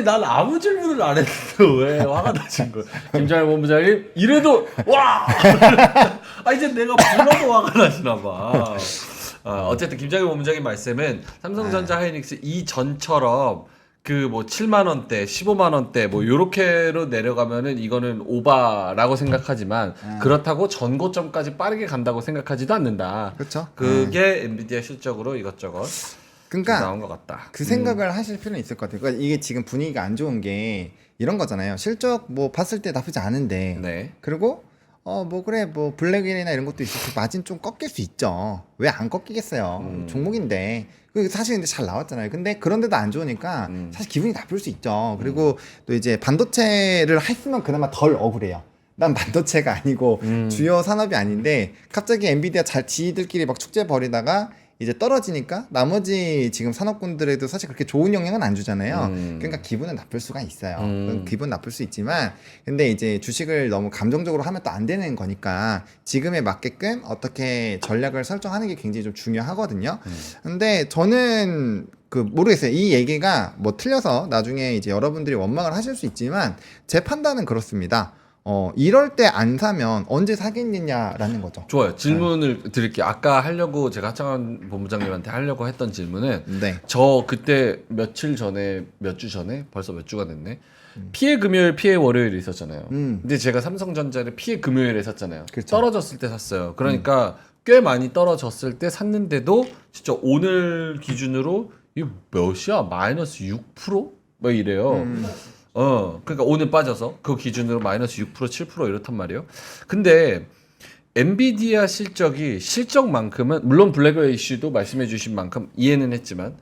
난 아무 질문을 안 했는데 왜 화가 나신 거예요? 김장일 본부장님 이래도 와! 이제 내가 불러도 화가 나시나 봐. 어쨌든 김장일 본부장님 말씀은 삼성전자 하이닉스 이전처럼 그 뭐 7만 원대, 15만 원대 뭐 요렇게로 내려가면은 이거는 오바라고 생각하지만 그렇다고 전고점까지 빠르게 간다고 생각하지도 않는다. 그렇죠. 그게 엔비디아 실적으로 이것저것 그러니까 나온 것 같다. 그 생각을 하실 필요는 있을 것 같아요. 그러니까 이게 지금 분위기가 안 좋은 게 이런 거잖아요. 실적 뭐 봤을 때 나쁘지 않은데 네. 그리고 뭐 그래 뭐 블랙일이나 이런 것도 있을 수 마진 좀 꺾일 수 있죠. 왜 안 꺾이겠어요. 종목인데 사실 근데 잘 나왔잖아요. 근데 그런데도 안 좋으니까 사실 기분이 나쁠 수 있죠. 그리고 또 이제 반도체를 했으면 그나마 덜 억울해요. 난 반도체가 아니고 주요 산업이 아닌데 갑자기 엔비디아 지들끼리 막 축제 벌이다가 이제 떨어지니까 나머지 지금 산업군들에도 사실 그렇게 좋은 영향은 안 주잖아요. 그러니까 기분은 나쁠 수가 있어요. 기분 나쁠 수 있지만 근데 이제 주식을 너무 감정적으로 하면 또 안 되는 거니까 지금에 맞게끔 어떻게 전략을 설정하는 게 굉장히 좀 중요하거든요. 근데 저는 모르겠어요. 이 얘기가 뭐 틀려서 나중에 이제 여러분들이 원망을 하실 수 있지만 제 판단은 그렇습니다. 이럴 때 안 사면 언제 사겠느냐라는 거죠. 좋아요. 질문을 드릴게요. 아까 제가 하창원 본부장님한테 하려고 했던 질문은 네. 저 그때 몇 주 전에 벌써 몇 주가 됐네. 피해 금요일, 피해 월요일이 있었잖아요. 근데 제가 삼성전자를 피해 금요일에 샀잖아요. 그렇죠. 떨어졌을 때 샀어요. 그러니까 꽤 많이 떨어졌을 때 샀는데도 진짜 오늘 기준으로 이거 몇이야? 마이너스 6%? 뭐 이래요. 그러니까 오늘 빠져서 그 기준으로 마이너스 6%, 7% 이렇단 말이에요. 근데 엔비디아 실적만큼은 물론 블랙웨어 이슈도 말씀해 주신 만큼 이해는 했지만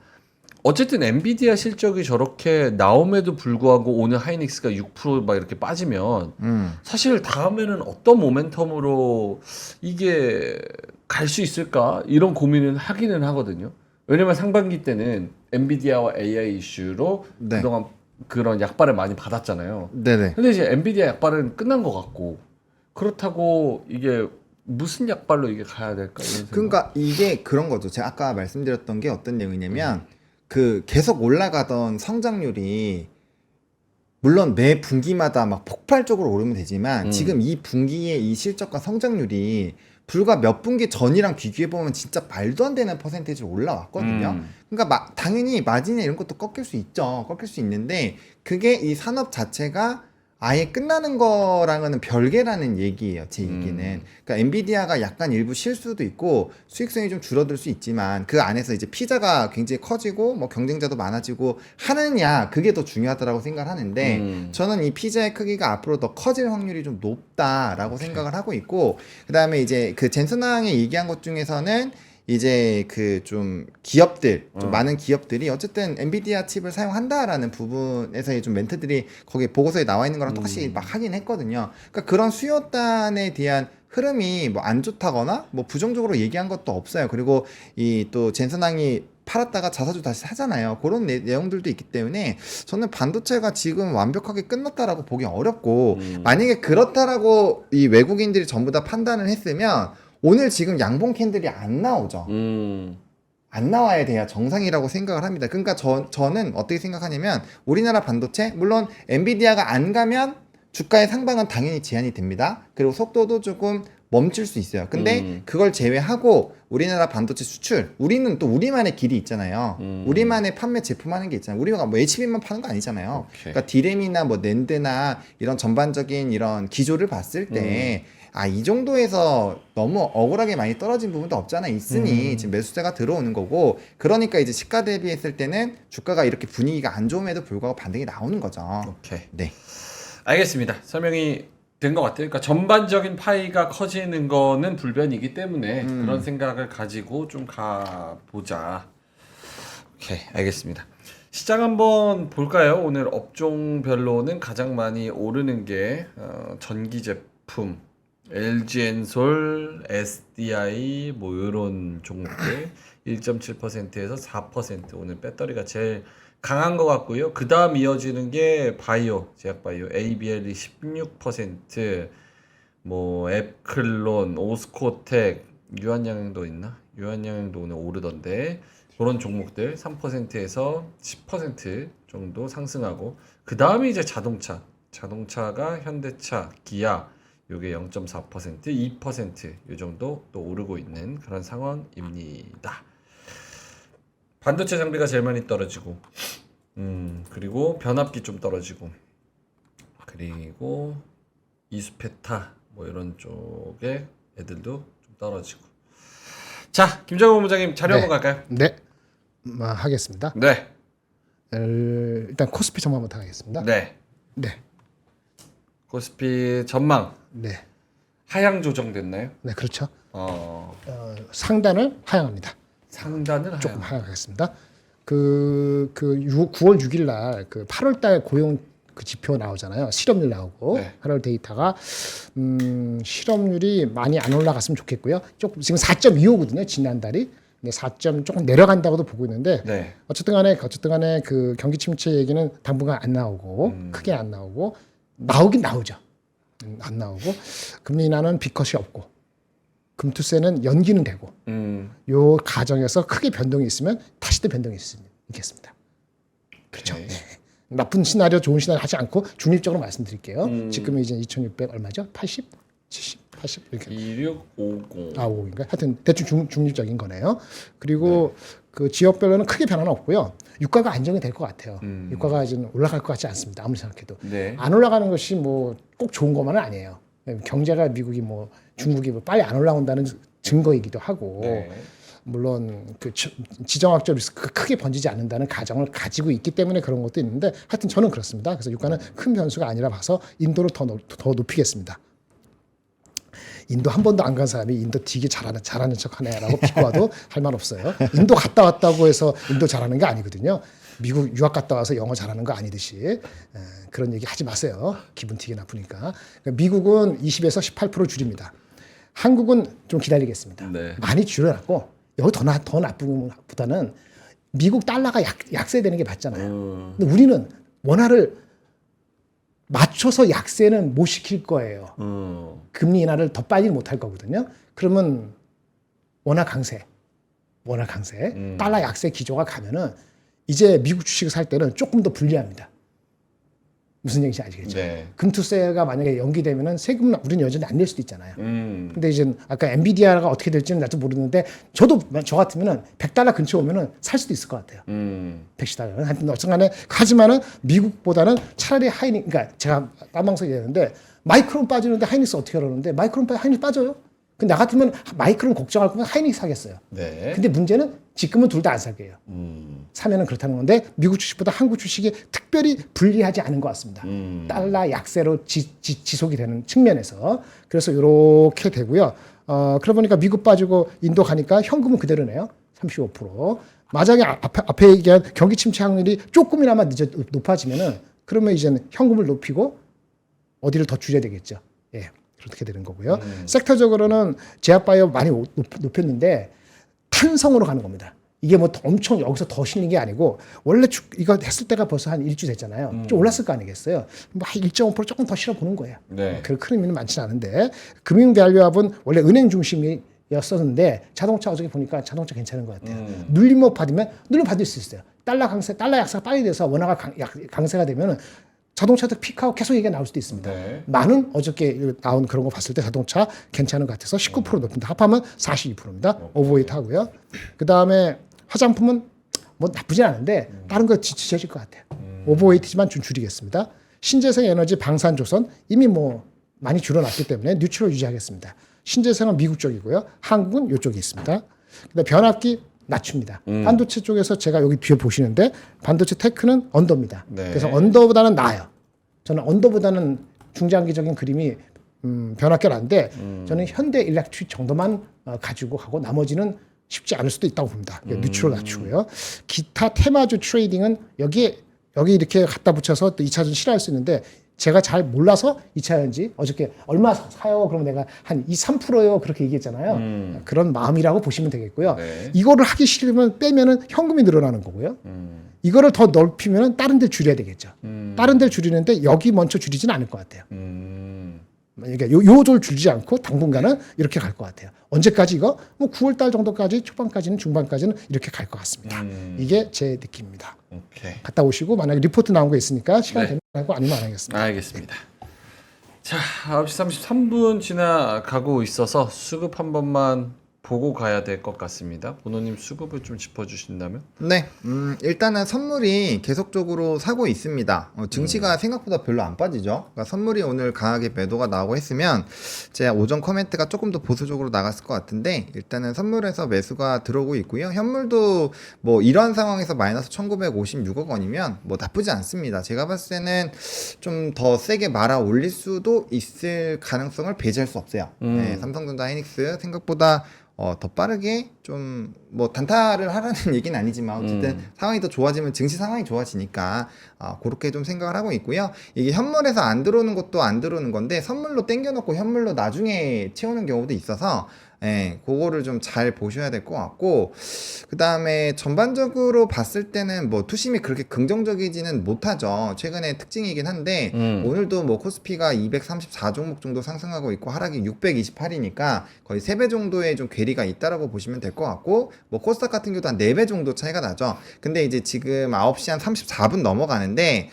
어쨌든 엔비디아 실적이 저렇게 나옴에도 불구하고 오늘 하이닉스가 6%막 이렇게 빠지면 사실 다음에는 어떤 모멘텀으로 이게 갈 수 있을까? 이런 고민은 하기는 하거든요. 왜냐면 상반기 때는 엔비디아와 AI 이슈로 네. 그동안 그런 약발을 많이 받았잖아요. 네네. 근데 이제 엔비디아 약발은 끝난 것 같고 그렇다고 이게 무슨 약발로 이게 가야 될까? 이런 생각. 그러니까 이게 그런 거죠. 제가 아까 말씀드렸던 게 어떤 내용이냐면 계속 올라가던 성장률이 물론 매 분기마다 막 폭발적으로 오르면 되지만 지금 이 분기의 이 실적과 성장률이 불과 몇 분기 전이랑 비교해 보면 진짜 말도 안 되는 퍼센테이지로 올라왔거든요. 그러니까 당연히 마진이나 이런 것도 꺾일 수 있죠. 꺾일 수 있는데 그게 이 산업 자체가 아예 끝나는 거랑은 별개라는 얘기예요. 제 얘기는. 그러니까 엔비디아가 약간 일부 실수도 있고 수익성이 좀 줄어들 수 있지만 그 안에서 이제 피자가 굉장히 커지고 뭐 경쟁자도 많아지고 하느냐 그게 더 중요하다라고 생각하는데 저는 이 피자의 크기가 앞으로 더 커질 확률이 좀 높다라고 생각을 하고 있고 그다음에 이제 그 젠슨왕이 얘기한 것 중에서는 이제 그 좀 기업들, 좀 많은 기업들이 어쨌든 엔비디아 칩을 사용한다라는 부분에서의 좀 멘트들이 거기 보고서에 나와 있는 거랑 똑같이 막 하긴 했거든요. 그러니까 그런 수요단에 대한 흐름이 뭐 안 좋다거나 뭐 부정적으로 얘기한 것도 없어요. 그리고 이 또 젠슨왕이 팔았다가 자사주 다시 사잖아요. 그런 내용들도 있기 때문에 저는 반도체가 지금 완벽하게 끝났다라고 보기 어렵고 만약에 그렇다라고 이 외국인들이 전부 다 판단을 했으면 오늘 지금 양봉 캔들이 안 나오죠. 안 나와야 돼야 정상이라고 생각을 합니다. 그러니까 저는 어떻게 생각하냐면 우리나라 반도체 물론 엔비디아가 안 가면 주가의 상방은 당연히 제한이 됩니다. 그리고 속도도 조금 멈출 수 있어요. 근데 그걸 제외하고 우리나라 반도체 수출 우리는 또 우리만의 길이 있잖아요. 우리만의 판매 제품하는 게 있잖아요. 우리가 뭐 HBM만 파는 거 아니잖아요. 오케이. 그러니까 디램이나 뭐 낸드나 이런 전반적인 이런 기조를 봤을 때 이 정도에서 너무 억울하게 많이 떨어진 부분도 없잖아 있으니 지금 매수세가 들어오는 거고 그러니까 이제 시가 대비했을 때는 주가가 이렇게 분위기가 안 좋음에도 불구하고 반등이 나오는 거죠. 오케이. 네. 알겠습니다. 설명이 된 것 같아요. 그러니까 전반적인 파이가 커지는 거는 불변이기 때문에 그런 생각을 가지고 좀 가보자. 오케이, 알겠습니다. 시장 한번 볼까요? 오늘 업종별로는 가장 많이 오르는 게 전기 제품, LG엔솔, SDI 뭐 이런 종목들 1.7%에서 4% 오늘 배터리가 제일 강한 것 같고요. 그 다음 이어지는 게 바이오, 제약바이오, ABL이 16%, 뭐 앱클론, 오스코텍, 유한양행도 있나? 유한양행도 오늘 오르던데 그런 종목들 3%에서 10% 정도 상승하고 그 다음에 이제 자동차가 현대차, 기아 요게 0.4%, 2% 요 정도 또 오르고 있는 그런 상황입니다. 반도체 장비가 제일 많이 떨어지고 그리고 변압기 좀 떨어지고 그리고 이수페타 뭐 이런 쪽에 애들도 좀 떨어지고 자 김정은 본부장님 자료 한번 갈까요? 네. 하겠습니다. 네. 일단 코스피 전망부터 하겠습니다. 네. 네. 코스피 전망 네. 하향 조정됐나요? 네, 그렇죠. 상단을 하향합니다. 상단은 조금 하향. 하향하겠습니다. 9월 6일 날 그 8월 달 고용 그 지표 나오잖아요. 실업률 나오고 네. 8월 데이터가 실업률이 많이 안 올라갔으면 좋겠고요. 조금 지금 4.25거든요. 지난달이. 근데 4점 조금 내려간다고도 보고 있는데 네. 어쨌든 간에 그 경기 침체 얘기는 당분간 안 나오고 크게 안 나오고 나오긴 나오죠. 안 나오고 금리 인하는 빅컷이 없고 금투세는 연기는 되고 요 과정에서 크게 변동이 있으면 다시 또 변동이 있겠습니다. 그렇죠. 네. 네. 나쁜 시나리오, 좋은 시나리오 하지 않고 중립적으로 말씀드릴게요. 지금 이제 2,600 얼마죠? 80, 70, 80 이렇게. 2650. 5인가? 하여튼 대충 중립적인 거네요. 그리고 그 지역별로는 크게 변화는 없고요. 유가가 안정이 될 것 같아요. 유가가 지금 올라갈 것 같지 않습니다. 아무리 생각해도. 네. 안 올라가는 것이 뭐 꼭 좋은 것만은 아니에요. 경제가 미국이 뭐 중국이 뭐 빨리 안 올라온다는 증거이기도 하고 네. 물론 그 지정학적 리스크가 크게 번지지 않는다는 가정을 가지고 있기 때문에 그런 것도 있는데 하여튼 저는 그렇습니다. 그래서 유가는 큰 변수가 아니라 봐서 인도를 더 높이겠습니다. 인도 한 번도 안 간 사람이 인도 되게 잘하는 척하네라고 비꼬아도 할 말 없어요. 인도 갔다 왔다고 해서 인도 잘하는 게 아니거든요. 미국 유학 갔다 와서 영어 잘하는 거 아니듯이 그런 얘기 하지 마세요. 기분 되게 나쁘니까. 그러니까 미국은 20에서 18% 줄입니다. 한국은 좀 기다리겠습니다. 네. 많이 줄여놨고 여기 더 나쁜 것보다는 미국 달러가 약세되는 게 맞잖아요. 근데 우리는 원화를 맞춰서 약세는 못 시킬 거예요. 금리 인하를 더 빨리 못 할 거거든요. 그러면 원화 강세, 달러 약세 기조가 가면은 이제 미국 주식 살 때는 조금 더 불리합니다. 무슨 얘기인지 아시겠죠? 네. 금투세가 만약에 연기되면은 세금은 우리는 여전히 안 낼 수도 있잖아요. 음. 근데 이제 아까 엔비디아가 어떻게 될지는 나도 모르는데 저도 저 같으면은 100달러 근처 오면은 살 수도 있을 것 같아요. 110달러. 하여튼 어쨌간에 하지만은 미국보다는 차라리 하이닉, 그러니까 제가 딴방송 얘기하는데 마이크론 빠지는데 하이닉스 어떻게 그러는데 마이크론 하이닉스 빠져요. 근데 나 같으면 마이크론 걱정할 거면 하이닉스 사겠어요. 네. 근데 문제는 지금은 둘 다 안 살게요. 사면은 그렇다는 건데 미국 주식보다 한국 주식이 특별히 불리하지 않은 것 같습니다. 달러 약세로 지속이 되는 측면에서 그래서 이렇게 되고요. 그러다 보니까 미국 빠지고 인도 가니까 현금은 그대로네요. 35%. 만약에 앞에 얘기한 경기 침체 확률이 조금이나마 높아지면은 그러면 이제는 현금을 높이고 어디를 더 줄여야 되겠죠. 예, 그렇게 되는 거고요. 섹터적으로는 제약바이오 많이 높였는데 탄성으로 가는 겁니다. 이게 뭐 엄청 여기서 더 실린 게 아니고 원래 이거 했을 때가 벌써 한 일주 됐잖아요. 좀 올랐을 거 아니겠어요. 뭐 한 1.5% 조금 더 실어 보는 거예요. 네. 큰 의미는 많지는 않은데 금융 밸류압은 원래 은행 중심이었었는데 자동차 어저께 보니까 자동차 괜찮은 것 같아요. 눌림목 받으면 눌림 받을 수 있어요. 달러 약세가 빨리 돼서 원화가 강세가 되면은 자동차도 피크하고 계속 얘기가 나올 수도 있습니다. 네. 많은 어저께 나온 그런 거 봤을 때 자동차 괜찮은 것 같아서 19% 높습니다. 합하면 42%입니다. 오버웨이트 하고요. 그 다음에 화장품은 뭐 나쁘진 않은데 다른 거 지쳐질 것 같아요. 오버웨이트지만 좀 줄이겠습니다. 신재생 에너지 방산조선 이미 뭐 많이 줄어났기 때문에 뉴트럴 유지하겠습니다. 신재생은 미국 쪽이고요. 한국은 이쪽에 있습니다. 근데 변압기 낮춥니다. 반도체 쪽에서 제가 여기 뒤에 보시는데 반도체 테크는 언더입니다. 네. 그래서 언더보다는 나아요. 저는 언더보다는 중장기적인 그림이 변압기가 난데 저는 현대 일렉트릭 정도만 가지고 가고 나머지는 쉽지 않을 수도 있다고 봅니다. 뉴트럴 낮추고요. 기타 테마주 트레이딩은 여기 이렇게 갖다 붙여서 또 2차전 실할 수 있는데 제가 잘 몰라서 2차전지 어저께 얼마 사요? 그러면 내가 한 3%요 그렇게 얘기했잖아요. 그런 마음이라고 보시면 되겠고요. 네. 이거를 하기 싫으면 빼면은 현금이 늘어나는 거고요. 이거를 더 넓히면은 다른 데 줄여야 되겠죠. 다른 데 줄이는데 여기 먼저 줄이지는 않을 것 같아요. 그러니까 요절 줄이지 않고 당분간은 이렇게 갈 것 같아요. 언제까지 이거? 뭐 9월 달 정도까지 초반까지는 중반까지는 이렇게 갈 것 같습니다. 이게 제 느낌입니다. 오케이. 갔다 오시고 만약에 리포트 나온 거 있으니까 시간 네. 되면 하고 아니면 안 하겠습니다. 알겠습니다. 자, 9시 33분 지나가고 있어서 수급 한 번만 보고 가야 될 것 같습니다. 보노님 수급을 좀 짚어주신다면? 네, 일단은 선물이 계속적으로 사고 있습니다. 증시가 생각보다 별로 안 빠지죠. 그러니까 선물이 오늘 강하게 매도가 나오고 했으면 제 오전 코멘트가 조금 더 보수적으로 나갔을 것 같은데 일단은 선물에서 매수가 들어오고 있고요. 현물도 뭐 이런 상황에서 마이너스 1956억 원이면 뭐 나쁘지 않습니다. 제가 봤을 때는 좀 더 세게 말아 올릴 수도 있을 가능성을 배제할 수 없어요. 네, 삼성전자 하이닉스 생각보다 더 빠르게 좀 뭐 단타를 하라는 얘기는 아니지만 어쨌든 상황이 더 좋아지면 증시 상황이 좋아지니까 그렇게 좀 생각을 하고 있고요. 이게 현물에서 안 들어오는 것도 안 들어오는 건데 선물로 땡겨놓고 현물로 나중에 채우는 경우도 있어서 예, 그거를 좀 잘 보셔야 될 것 같고 그 다음에 전반적으로 봤을 때는 뭐 투심이 그렇게 긍정적이지는 못하죠. 최근의 특징이긴 한데 오늘도 뭐 코스피가 234종목 정도 상승하고 있고 하락이 628이니까 거의 3배 정도의 좀 괴리가 있다라고 보시면 될 것 같고 뭐 코스닥 같은 경우도 한 4배 정도 차이가 나죠. 근데 이제 지금 9시 한 34분 넘어가는데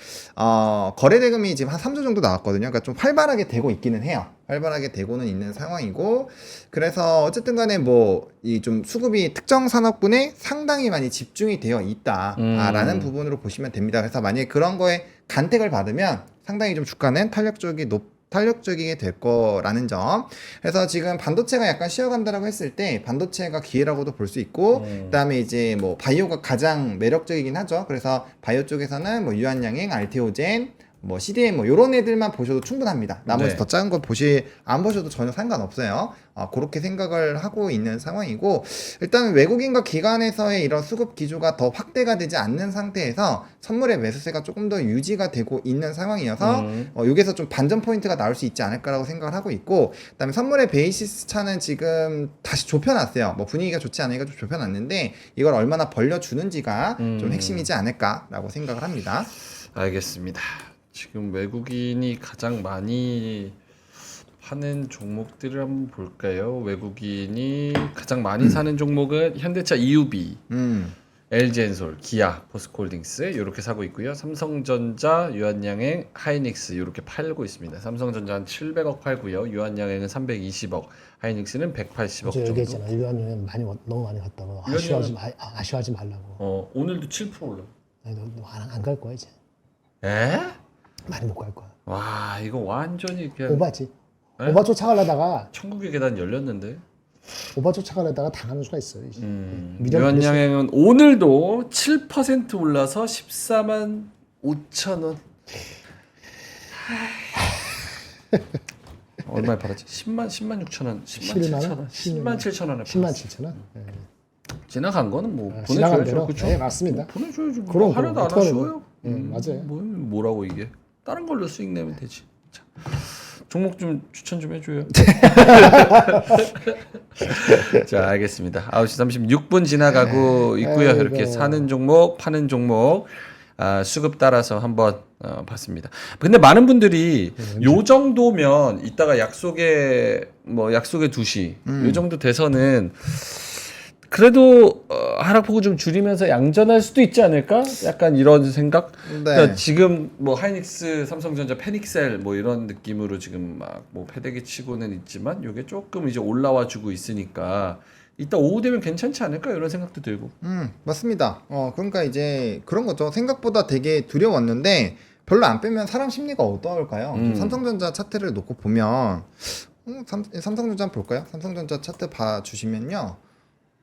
거래 대금이 지금 한 3조 정도 나왔거든요. 그러니까 좀 활발하게 되고 있기는 해요. 활발하게 되고는 있는 상황이고 그래서 어쨌든 간에 뭐 이 좀 수급이 특정 산업군에 상당히 많이 집중이 되어 있다라는 부분으로 보시면 됩니다. 그래서 만약에 그런 거에 간택을 받으면 상당히 좀 주가는 탄력적이게 될 거라는 점. 그래서 지금 반도체가 약간 쉬어간다라고 했을 때 반도체가 기회라고도 볼 수 있고 그다음에 이제 뭐 바이오가 가장 매력적이긴 하죠. 그래서 바이오 쪽에서는 뭐 유한양행, 알테오젠 뭐 CDM 뭐 요런 애들만 보셔도 충분합니다. 나머지 네. 더 작은 거 안 보셔도 전혀 상관없어요. 그렇게 생각을 하고 있는 상황이고 일단 외국인과 기관에서의 이런 수급 기조가 더 확대가 되지 않는 상태에서 선물의 매수세가 조금 더 유지가 되고 있는 상황이어서 여기서 좀 반전 포인트가 나올 수 있지 않을까라고 생각을 하고 있고 그다음에 선물의 베이시스 차는 지금 다시 좁혀놨어요. 뭐 분위기가 좋지 않으니까 좀 좁혀놨는데 이걸 얼마나 벌려주는지가 좀 핵심이지 않을까라고 생각을 합니다. 알겠습니다. 지금 외국인이 가장 많이 파는 종목들을 한번 볼까요? 외국인이 가장 많이 사는 종목은 현대차 EUB. LG엔솔, 기아, 포스코홀딩스 이렇게 사고 있고요. 삼성전자, 유한양행, 하이닉스 이렇게 팔고 있습니다. 삼성전자 한 700억 팔고요. 유한양행은 320억, 하이닉스는 180억 어제 정도. 얘기했잖아. 유한유는 너무 많이 갔다고. 아쉬워하지 말라고. 오늘도 7% 올라. 안 갈 거야 이제. 에? 많이 못 갈 거야. 와 이거 완전히 그냥 오바지. 에? 오바 쫓아가려다가 천국의 계단 열렸는데. 오바 쫓아가려다가 당하는 수가 있어요. 이제. 미련 유한양행은 오늘도 7% 올라서 14만 5천 원. 얼마에 팔았지? 10만 6천 원, 10만 7천 원, 10만 7천 원에 10만 7천 원. 예. 지나간 거는 뭐 지나간 보내줘야죠, 대로. 그렇죠? 네, 맞습니다. 보내줘야죠. 뭐 그럼, 하나도 안 어떡하려고. 아쉬워요. 맞아요. 뭐라고 이게? 다른 걸로 수익 내면 되지. 자, 종목 좀 추천 좀 해줘요. 자, 알겠습니다. 9시 36분 지나가고 있고요. 아이고. 이렇게 사는 종목, 파는 종목. 수급 따라서 한번 봤습니다. 근데 많은 분들이 요 정도면 이따가 약속에 2시 요 정도 돼서는 그래도 하락폭을 좀 줄이면서 양전할 수도 있지 않을까? 약간 이런 생각? 네. 그러니까 지금 뭐 하이닉스, 삼성전자, 페닉셀 뭐 이런 느낌으로 지금 막 뭐 패대기 치고는 있지만 요게 조금 이제 올라와 주고 있으니까 이따 오후 되면 괜찮지 않을까? 이런 생각도 들고. 맞습니다. 그러니까 이제 그런 거죠. 생각보다 되게 두려웠는데 별로 안 빼면 사람 심리가 어떨까요? 삼성전자 차트를 놓고 보면 삼성전자 한번 볼까요? 삼성전자 차트 봐주시면요.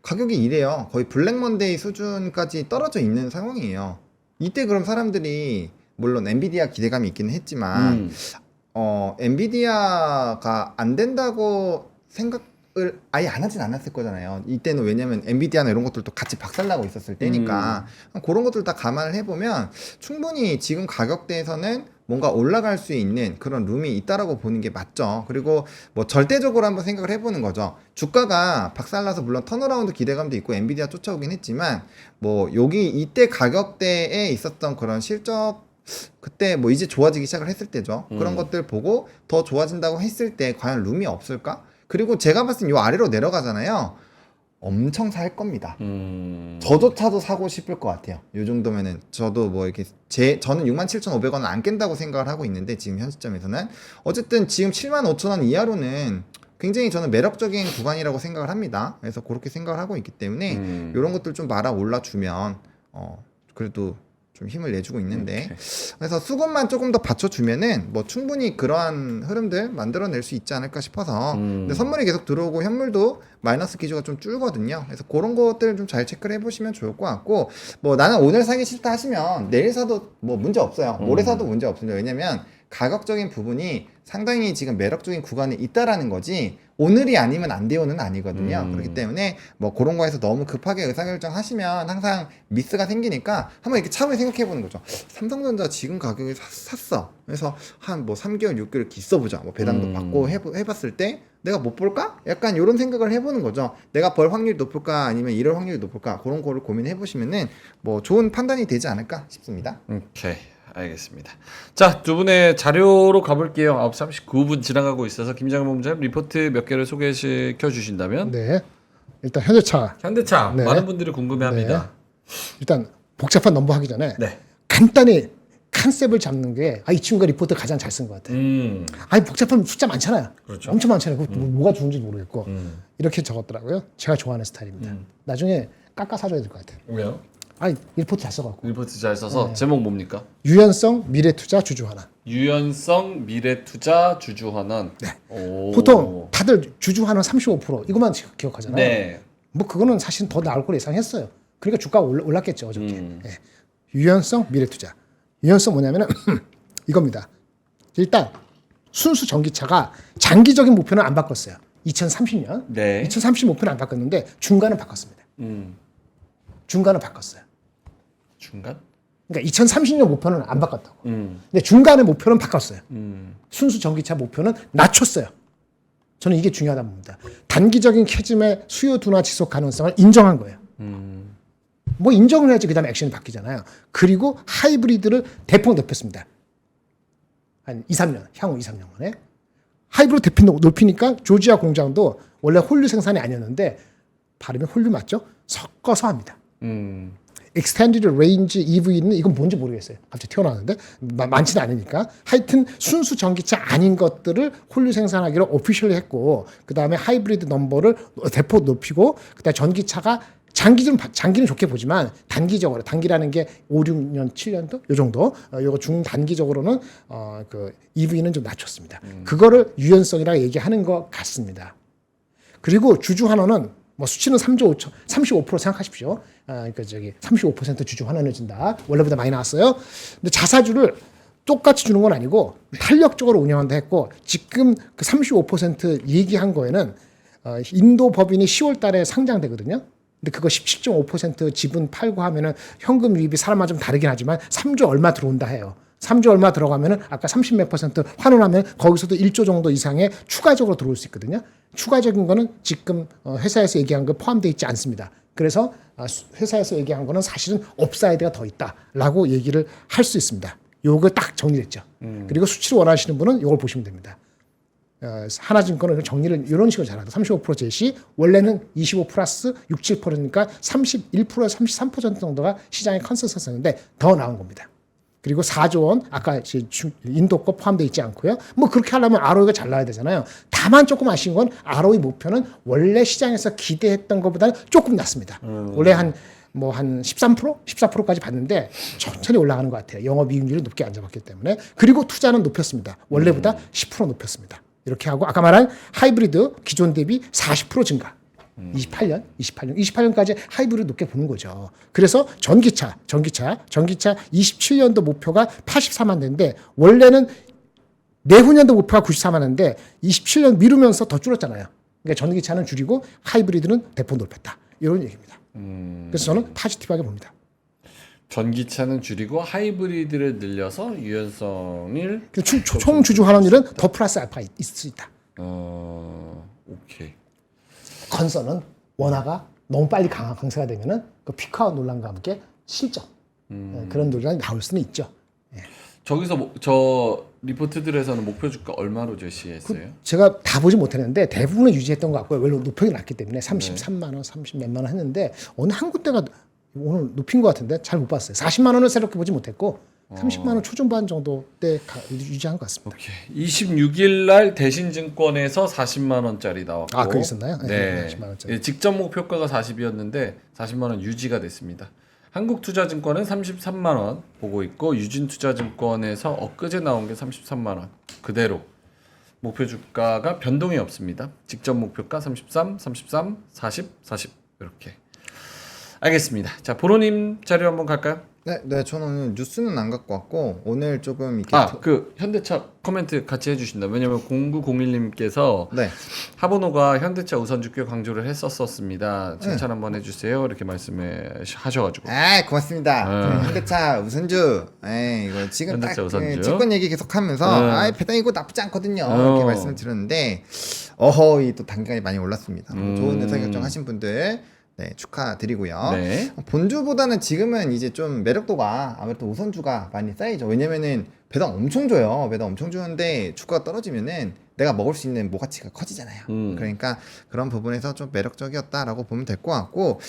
가격이 이래요. 거의 블랙먼데이 수준까지 떨어져 있는 상황이에요. 이때 그럼 사람들이 물론 엔비디아 기대감이 있기는 했지만 엔비디아가 안 된다고 생각을 아예 안 하진 않았을 거잖아요. 이때는 왜냐면 엔비디아나 이런 것들도 같이 박살나고 있었을 때니까 그런 것들 다 감안을 해보면 충분히 지금 가격대에서는 뭔가 올라갈 수 있는 그런 룸이 있다라고 보는 게 맞죠. 그리고 뭐 절대적으로 한번 생각을 해보는 거죠. 주가가 박살나서 물론 턴어라운드 기대감도 있고 엔비디아 쫓아오긴 했지만 뭐 여기 이때 가격대에 있었던 그런 실적 그때 뭐 이제 좋아지기 시작을 했을 때죠. 그런 것들 보고 더 좋아진다고 했을 때 과연 rum이 없을까? 그리고 제가 봤을 땐 요 아래로 내려가잖아요. 엄청 살 겁니다. 저조차도 사고 싶을 것 같아요. 요 정도면은 저도 뭐 이렇게 저는 67,500원은 안 깬다고 생각을 하고 있는데 지금 현 시점에서는 어쨌든 지금 75,000원 이하로는 굉장히 저는 매력적인 구간이라고 생각을 합니다. 그래서 그렇게 생각을 하고 있기 때문에 이런 것들 좀 말아 올라주면 그래도 좀 힘을 내주고 있는데 그래서 수급만 조금 더 받쳐주면은 뭐 충분히 그러한 흐름들 만들어낼 수 있지 않을까 싶어서 근데 선물이 계속 들어오고 현물도 마이너스 기조가 좀 줄거든요. 그래서 그런 것들 좀 잘 체크를 해보시면 좋을 것 같고 뭐 나는 오늘 사기 싫다 하시면 내일 사도 뭐 문제 없어요. 모레 사도 문제 없습니다. 왜냐면 가격적인 부분이 상당히 지금 매력적인 구간에 있다라는 거지 오늘이 아니면 안 돼요는 아니거든요. 그렇기 때문에 뭐 그런 거에서 너무 급하게 의사결정 하시면 항상 미스가 생기니까 한번 이렇게 차분히 생각해 보는 거죠. 삼성전자 지금 가격에 샀어. 그래서 한 뭐 3개월, 6개월 이렇게 있어보자. 뭐 배당도 받고 해봤을 때 내가 못 볼까? 약간 이런 생각을 해보는 거죠. 내가 벌 확률이 높을까 아니면 이럴 확률이 높을까 그런 거를 고민해 보시면은 뭐 좋은 판단이 되지 않을까 싶습니다. 오케이. 알겠습니다. 자, 두 분의 자료로 가볼게요. 9시 39분 지나가고 있어서 김장현 본부장님 리포트 몇 개를 소개시켜 주신다면 네. 일단 현대차. 현대차 네. 많은 분들이 궁금해합니다. 일단 복잡한 넘버 하기 전에 네. 간단히 컨셉을 잡는 게 이 친구가 리포트 가장 잘 쓴 것 같아요. 아니 복잡한 숫자 많잖아요. 그렇죠. 엄청 많잖아요. 뭐가 좋은지 모르겠고 이렇게 적었더라고요. 제가 좋아하는 스타일입니다. 나중에 깎아 사줘야 될 것 같아요. 왜요? 아니 리포트 잘 써갖고. 리포트 잘 써서 제목 뭡니까? 유연성 미래투자 주주환원. 유연성 미래투자 주주환원. 네. 오. 보통 다들 주주환원 35% 이것만 기억하잖아요. 네. 뭐 그거는 사실 더 나올 걸 예상했어요. 그러니까 주가가 올랐겠죠 어저께. 네. 유연성 미래투자. 유연성 뭐냐면은 이겁니다. 일단 순수 전기차가 장기적인 목표는 안 바꿨어요. 2030년. 네. 2030 목표는 안 바꿨는데 중간은 바꿨습니다. 중간은 바꿨어요. 중간? 그러니까 2030년 목표는 안 바꿨다고. 근데 중간의 목표는 바꿨어요. 순수 전기차 목표는 낮췄어요. 저는 이게 중요하다고 봅니다. 단기적인 캐즘의 수요 둔화 지속 가능성을 인정한 거예요. 뭐 인정을 해야지 그다음에 액션이 바뀌잖아요. 그리고 하이브리드를 대폭 높였습니다. 한 2, 3년, 향후 2, 3년 만에. 하이브리드 대폭 높이니까 조지아 공장도 원래 홀류 생산이 아니었는데 발음이 홀류 맞죠? 섞어서 합니다. Extended Range EV는 이건 뭔지 모르겠어요. 갑자기 튀어나왔는데 많지는 않으니까. 하여튼 순수 전기차 아닌 것들을 홀류 생산하기로 오피셜리 했고 그 다음에 하이브리드 넘버를 대폭 높이고 그다음에 전기차가 장기는 좋게 보지만 단기적으로 단기라는 게 5, 6년, 7년도 요 정도 요거 중단기적으로는 그 EV는 좀 낮췄습니다. 그거를 유연성이라고 얘기하는 것 같습니다. 그리고 주주 환원은 뭐 수치는 35% 생각하십시오. 그러니까 저기 35% 주주 환원을 준다. 원래보다 많이 나왔어요. 근데 자사주를 똑같이 주는 건 아니고 탄력적으로 운영한다 했고 지금 그 35% 얘기한 거에는 인도 법인이 10월 달에 상장되거든요. 근데 그거 17.5% 지분 팔고 하면은 현금 유입이 사람마다 좀 다르긴 하지만 3조 얼마 들어온다 해요. 3조 얼마 들어가면은 아까 30몇 % 환원하면 거기서도 1조 정도 이상의 추가적으로 들어올 수 있거든요. 추가적인 거는 지금 회사에서 얘기한 거 포함되어 있지 않습니다. 그래서 회사에서 얘기한 거는 사실은 업사이드가 더 있다라고 얘기를 할 수 있습니다. 요거 딱 정리됐죠. 그리고 수치를 원하시는 분은 이걸 보시면 됩니다. 하나증권은 정리를 이런 식으로 잘한다. 35% 제시 원래는 25 플러스 6, 7%니까 31%에서 33% 정도가 시장의 컨센서스였는데 더 나온 겁니다. 그리고 4조 원 아까 인도 거 포함되어 있지 않고요. 뭐 그렇게 하려면 ROE가 잘 나와야 되잖아요. 다만 조금 아쉬운 건 ROE 목표는 원래 시장에서 기대했던 것보다는 조금 낮습니다. 원래 한 13%? 14%까지 봤는데 천천히 올라가는 것 같아요. 영업이익률을 높게 안 잡았기 때문에. 그리고 투자는 높였습니다. 원래보다 10% 높였습니다. 이렇게 하고 아까 말한 하이브리드 기존 대비 40% 증가. 28년까지 하이브리드 높게 보는 거죠. 그래서 전기차 27년도 목표가 84만 대인데 원래는 내후년도 목표가 94만 대인데 27년 미루면서 더 줄었잖아요. 그러니까 전기차는 줄이고 하이브리드는 대폭 높였다. 이런 얘기입니다. 그래서 저는 포지티브하게 봅니다. 전기차는 줄이고 하이브리드를 늘려서 유연성을 총 주주 환원율은 더 플러스 알파 있을 수 있다. 오케이. 건설은 원화가 너무 빨리 강세가 되면은 그 피크아웃 논란과 함께 실적 그런 논란이 나올 수는 있죠. 저기서 저 리포트들에서는 목표 주가 얼마로 제시했어요? 제가 다 보지 못했는데 대부분은 유지했던 것 같고요. 원래 높이가 낮기 때문에 33만 원, 30 몇만 원 했는데 어느 한 군데가 오늘 높인 것 같은데 잘 못 봤어요. 40만 원을 새롭게 보지 못했고 30만 원 초중반 정도 때 유지한 것 같습니다. 오케이. 26일 날 대신증권에서 40만 원짜리 나왔고. 그게 있었나요? 네. 40만 원짜리. 예, 직전 목표가가 40이었는데 40만 원 유지가 됐습니다. 한국투자증권은 33만 원 보고 있고 유진투자증권에서 엊그제 나온 게 33만 원 그대로 목표 주가가 변동이 없습니다. 직전 목표가 33, 33, 40, 40 이렇게. 알겠습니다. 자, 보로님 자료 한번 갈까요? 네, 저는 오늘 뉴스는 안 갖고 왔고 오늘 조금 이렇게 그 현대차 코멘트 같이 해주신다. 왜냐면 0901님께서 네. 하보노가 현대차 우선주 꽤 강조를 했었습니다. 칭찬 한번 해주세요. 이렇게 말씀하셔가지고. 고맙습니다. 현대차 우선주. 이거 지금 현대차 딱 우선주. 증권 얘기 계속하면서 배당 이거 나쁘지 않거든요. 이렇게 말씀을 드렸는데 이 또 단가가 많이 올랐습니다. 좋은 의사결정 하신 분들. 네, 축하드리고요. 네. 본주보다는 지금은 이제 좀 매력도가 아무래도 우선주가 많이 쌓이죠. 왜냐면은 배당 엄청 줘요. 배당 엄청 주는데 주가가 떨어지면은 내가 먹을 수 있는 가치가 커지잖아요. 그러니까 그런 부분에서 좀 매력적이었다라고 보면 될 것 같고,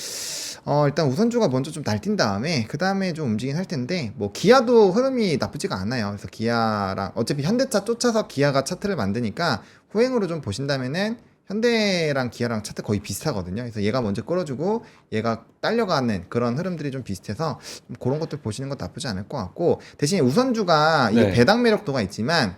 일단 우선주가 먼저 좀 날뛴 다음에 그 다음에 좀 움직이긴 할 텐데, 뭐 기아도 흐름이 나쁘지가 않아요. 그래서 기아랑 어차피 현대차 쫓아서 기아가 차트를 만드니까 후행으로 좀 보신다면은 현대랑 기아랑 차트 거의 비슷하거든요. 그래서 얘가 먼저 끌어주고 얘가 딸려가는 그런 흐름들이 좀 비슷해서 좀 그런 것들 보시는 건 나쁘지 않을 것 같고, 대신에 우선주가 이게 배당 매력도가 있지만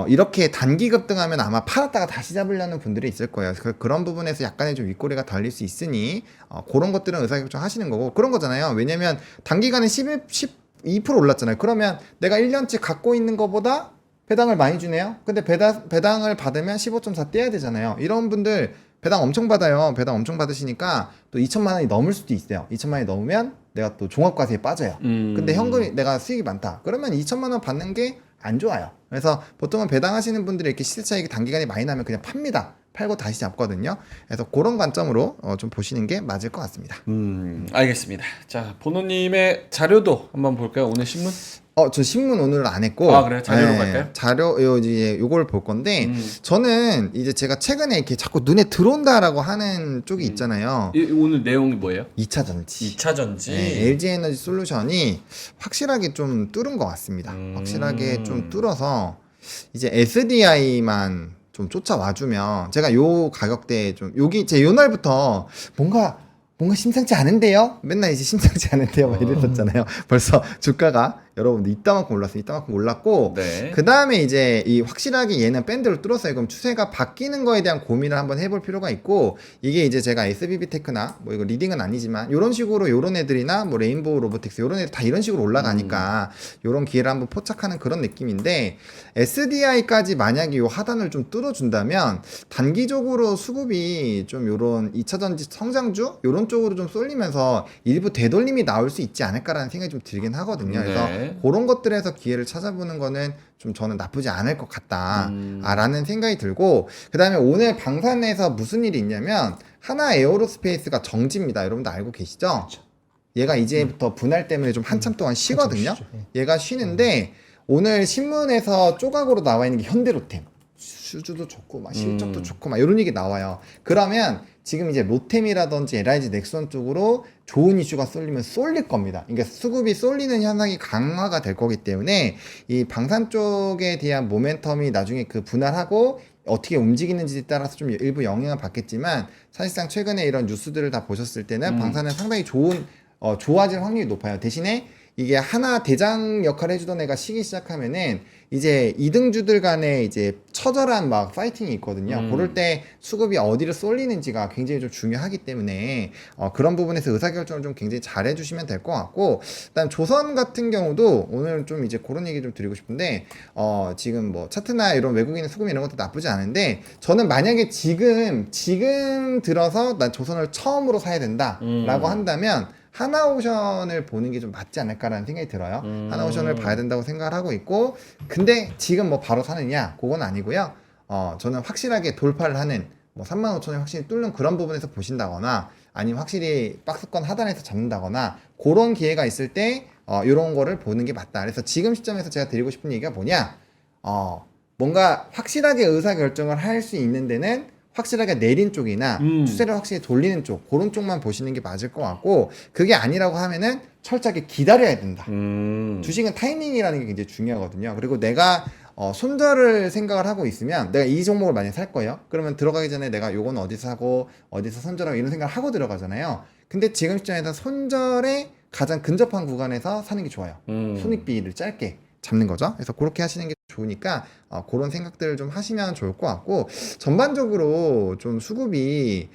이렇게 단기 급등하면 아마 팔았다가 다시 잡으려는 분들이 있을 거예요. 그런 부분에서 약간의 좀 윗꼬리가 달릴 수 있으니 그런 것들은 의사결정 하시는 거고, 그런 거잖아요. 왜냐면 단기간에 12% 올랐잖아요. 그러면 내가 1년치 갖고 있는 거보다 배당을 많이 주네요. 근데 배당을 받으면 15.4 떼야 되잖아요. 이런 분들 배당 엄청 받아요. 배당 엄청 받으시니까 또 2천만 원이 넘을 수도 있어요. 2천만 원이 넘으면 내가 또 종합과세에 빠져요. 근데 현금이 내가 수익이 많다. 그러면 2천만 원 받는 게 안 좋아요. 그래서 보통은 배당하시는 분들이 이렇게 시세 차익이 단기간에 많이 나면 그냥 팝니다. 팔고 다시 잡거든요. 그래서 그런 관점으로 좀 보시는 게 맞을 것 같습니다. 알겠습니다. 자, 보노님의 자료도 한번 볼까요? 오늘 신문? 저 신문 오늘 안 했고. 아, 그래요? 자료로 갈까요? 자료, 이제 요걸 볼 건데, 저는 이제 제가 최근에 이렇게 자꾸 눈에 들어온다라고 하는 쪽이 있잖아요. 오늘 내용이 뭐예요? 2차 전지. 2차 전지. 네, LG 에너지 솔루션이 확실하게 좀 뚫은 것 같습니다. 확실하게 좀 뚫어서 이제 SDI만 좀 쫓아와주면 제가 요 가격대에 좀 여기 제 요 날부터 뭔가 심상치 않은데요? 맨날 이제 심상치 않은데요? 막 이랬었잖아요. 벌써 주가가 여러분들 이따만큼 올랐어요. 이따만큼 올랐고 네. 그 다음에 이제 이 확실하게 얘는 밴드를 뚫었어요. 그럼 추세가 바뀌는 거에 대한 고민을 한번 해볼 필요가 있고 이게 이제 제가 SBB테크나 뭐 이거 리딩은 아니지만 이런 식으로 요런 애들이나 뭐 레인보우 로보틱스 요런 애들 다 이런 식으로 올라가니까 요런 기회를 한번 포착하는 그런 느낌인데 SDI까지 만약에 요 하단을 좀 뚫어준다면 단기적으로 수급이 좀 요런 2차전지 성장주 요런 쪽으로 좀 쏠리면서 일부 되돌림이 나올 수 있지 않을까라는 생각이 좀 들긴 하거든요. 그래서 네. 그런 것들에서 기회를 찾아보는 거는 좀 저는 나쁘지 않을 것 같다라는 생각이 들고 그 다음에 오늘 방산에서 무슨 일이 있냐면 하나 에어로스페이스가 정지입니다. 여러분들 알고 계시죠? 얘가 이제부터 분할 때문에 좀 한참 동안 쉬거든요. 얘가 쉬는데 오늘 신문에서 조각으로 나와 있는 게 현대로템 수주도 좋고 막 실적도 좋고 막 이런 얘기 나와요. 그러면 지금 이제 로템이라든지 LIG 넥슨 쪽으로 좋은 이슈가 쏠리면 쏠릴 겁니다. 그러니까 수급이 쏠리는 현상이 강화가 될 거기 때문에 이 방산 쪽에 대한 모멘텀이 나중에 그 분할하고 어떻게 움직이는지에 따라서 좀 일부 영향을 받겠지만 사실상 최근에 이런 뉴스들을 다 보셨을 때는 방산은 상당히 좋아질 확률이 높아요. 대신에 이게 하나 대장 역할을 해주던 애가 쉬기 시작하면은 이제 2등주들 간에 이제 처절한 막 파이팅이 있거든요. 그럴 때 수급이 어디를 쏠리는지가 굉장히 좀 중요하기 때문에 그런 부분에서 의사결정을 좀 굉장히 잘 해주시면 될 것 같고 그다음 조선 같은 경우도 오늘 좀 이제 그런 얘기 좀 드리고 싶은데 지금 뭐 차트나 이런 외국인 수급 이런 것도 나쁘지 않은데 저는 만약에 지금 들어서 난 조선을 처음으로 사야 된다라고 한다면 하나오션을 보는 게 좀 맞지 않을까라는 생각이 들어요. 하나오션을 봐야 된다고 생각을 하고 있고 근데 지금 뭐 바로 사느냐 그건 아니고요. 저는 확실하게 돌파를 하는 뭐 35,000원 확실히 뚫는 그런 부분에서 보신다거나 아니면 확실히 박스권 하단에서 잡는다거나 그런 기회가 있을 때 이런 거를 보는 게 맞다. 그래서 지금 시점에서 제가 드리고 싶은 얘기가 뭐냐 뭔가 확실하게 의사결정을 할 수 있는 데는 확실하게 내린 쪽이나 추세를 확실히 돌리는 쪽 그런 쪽만 보시는 게 맞을 것 같고 그게 아니라고 하면은 철저하게 기다려야 된다. 주식은 타이밍이라는 게 굉장히 중요하거든요. 그리고 내가 손절을 생각을 하고 있으면 내가 이 종목을 만약에 살 거예요. 그러면 들어가기 전에 내가 요건 어디서 사고 어디서 손절하고 이런 생각을 하고 들어가잖아요. 근데 지금 시점에서 손절에 가장 근접한 구간에서 사는 게 좋아요. 손익비를 짧게 잡는 거죠. 그래서 그렇게 하시는 게 좋으니까 그런 생각들을 좀 하시면 좋을 것 같고 전반적으로 좀 수급이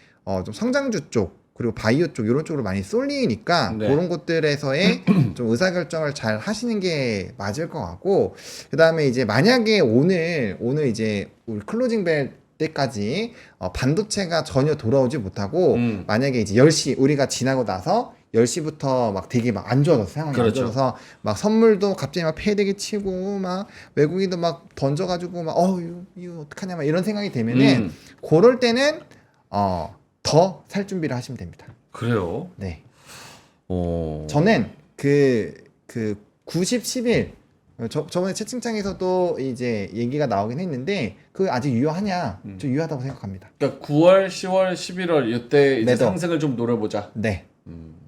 좀 성장주 쪽 그리고 바이오 쪽 이런 쪽으로 많이 쏠리니까 네. 그런 곳들에서의 좀 의사결정을 잘 하시는 게 맞을 것 같고 그 다음에 이제 만약에 오늘 이제 우리 클로징 벨 때까지 반도체가 전혀 돌아오지 못하고 만약에 이제 10시 우리가 지나고 나서 10시부터 막 되게 막 안 좋아졌어. 상황이 그렇죠. 안 좋아서 막 선물도 갑자기 막 패대기 치고 막 외국인도 막 던져가지고 막 이거 어떡하냐 막 이런 생각이 되면은 그럴 때는 더 살 준비를 하시면 됩니다. 그래요? 네. 오. 저는 그 90, 11 저번에 채팅창에서도 이제 얘기가 나오긴 했는데 그 아직 유효하냐? 저 유효하다고 생각합니다. 그러니까 9월, 10월, 11월 이때 이제 매도. 상승을 좀 노려보자. 네.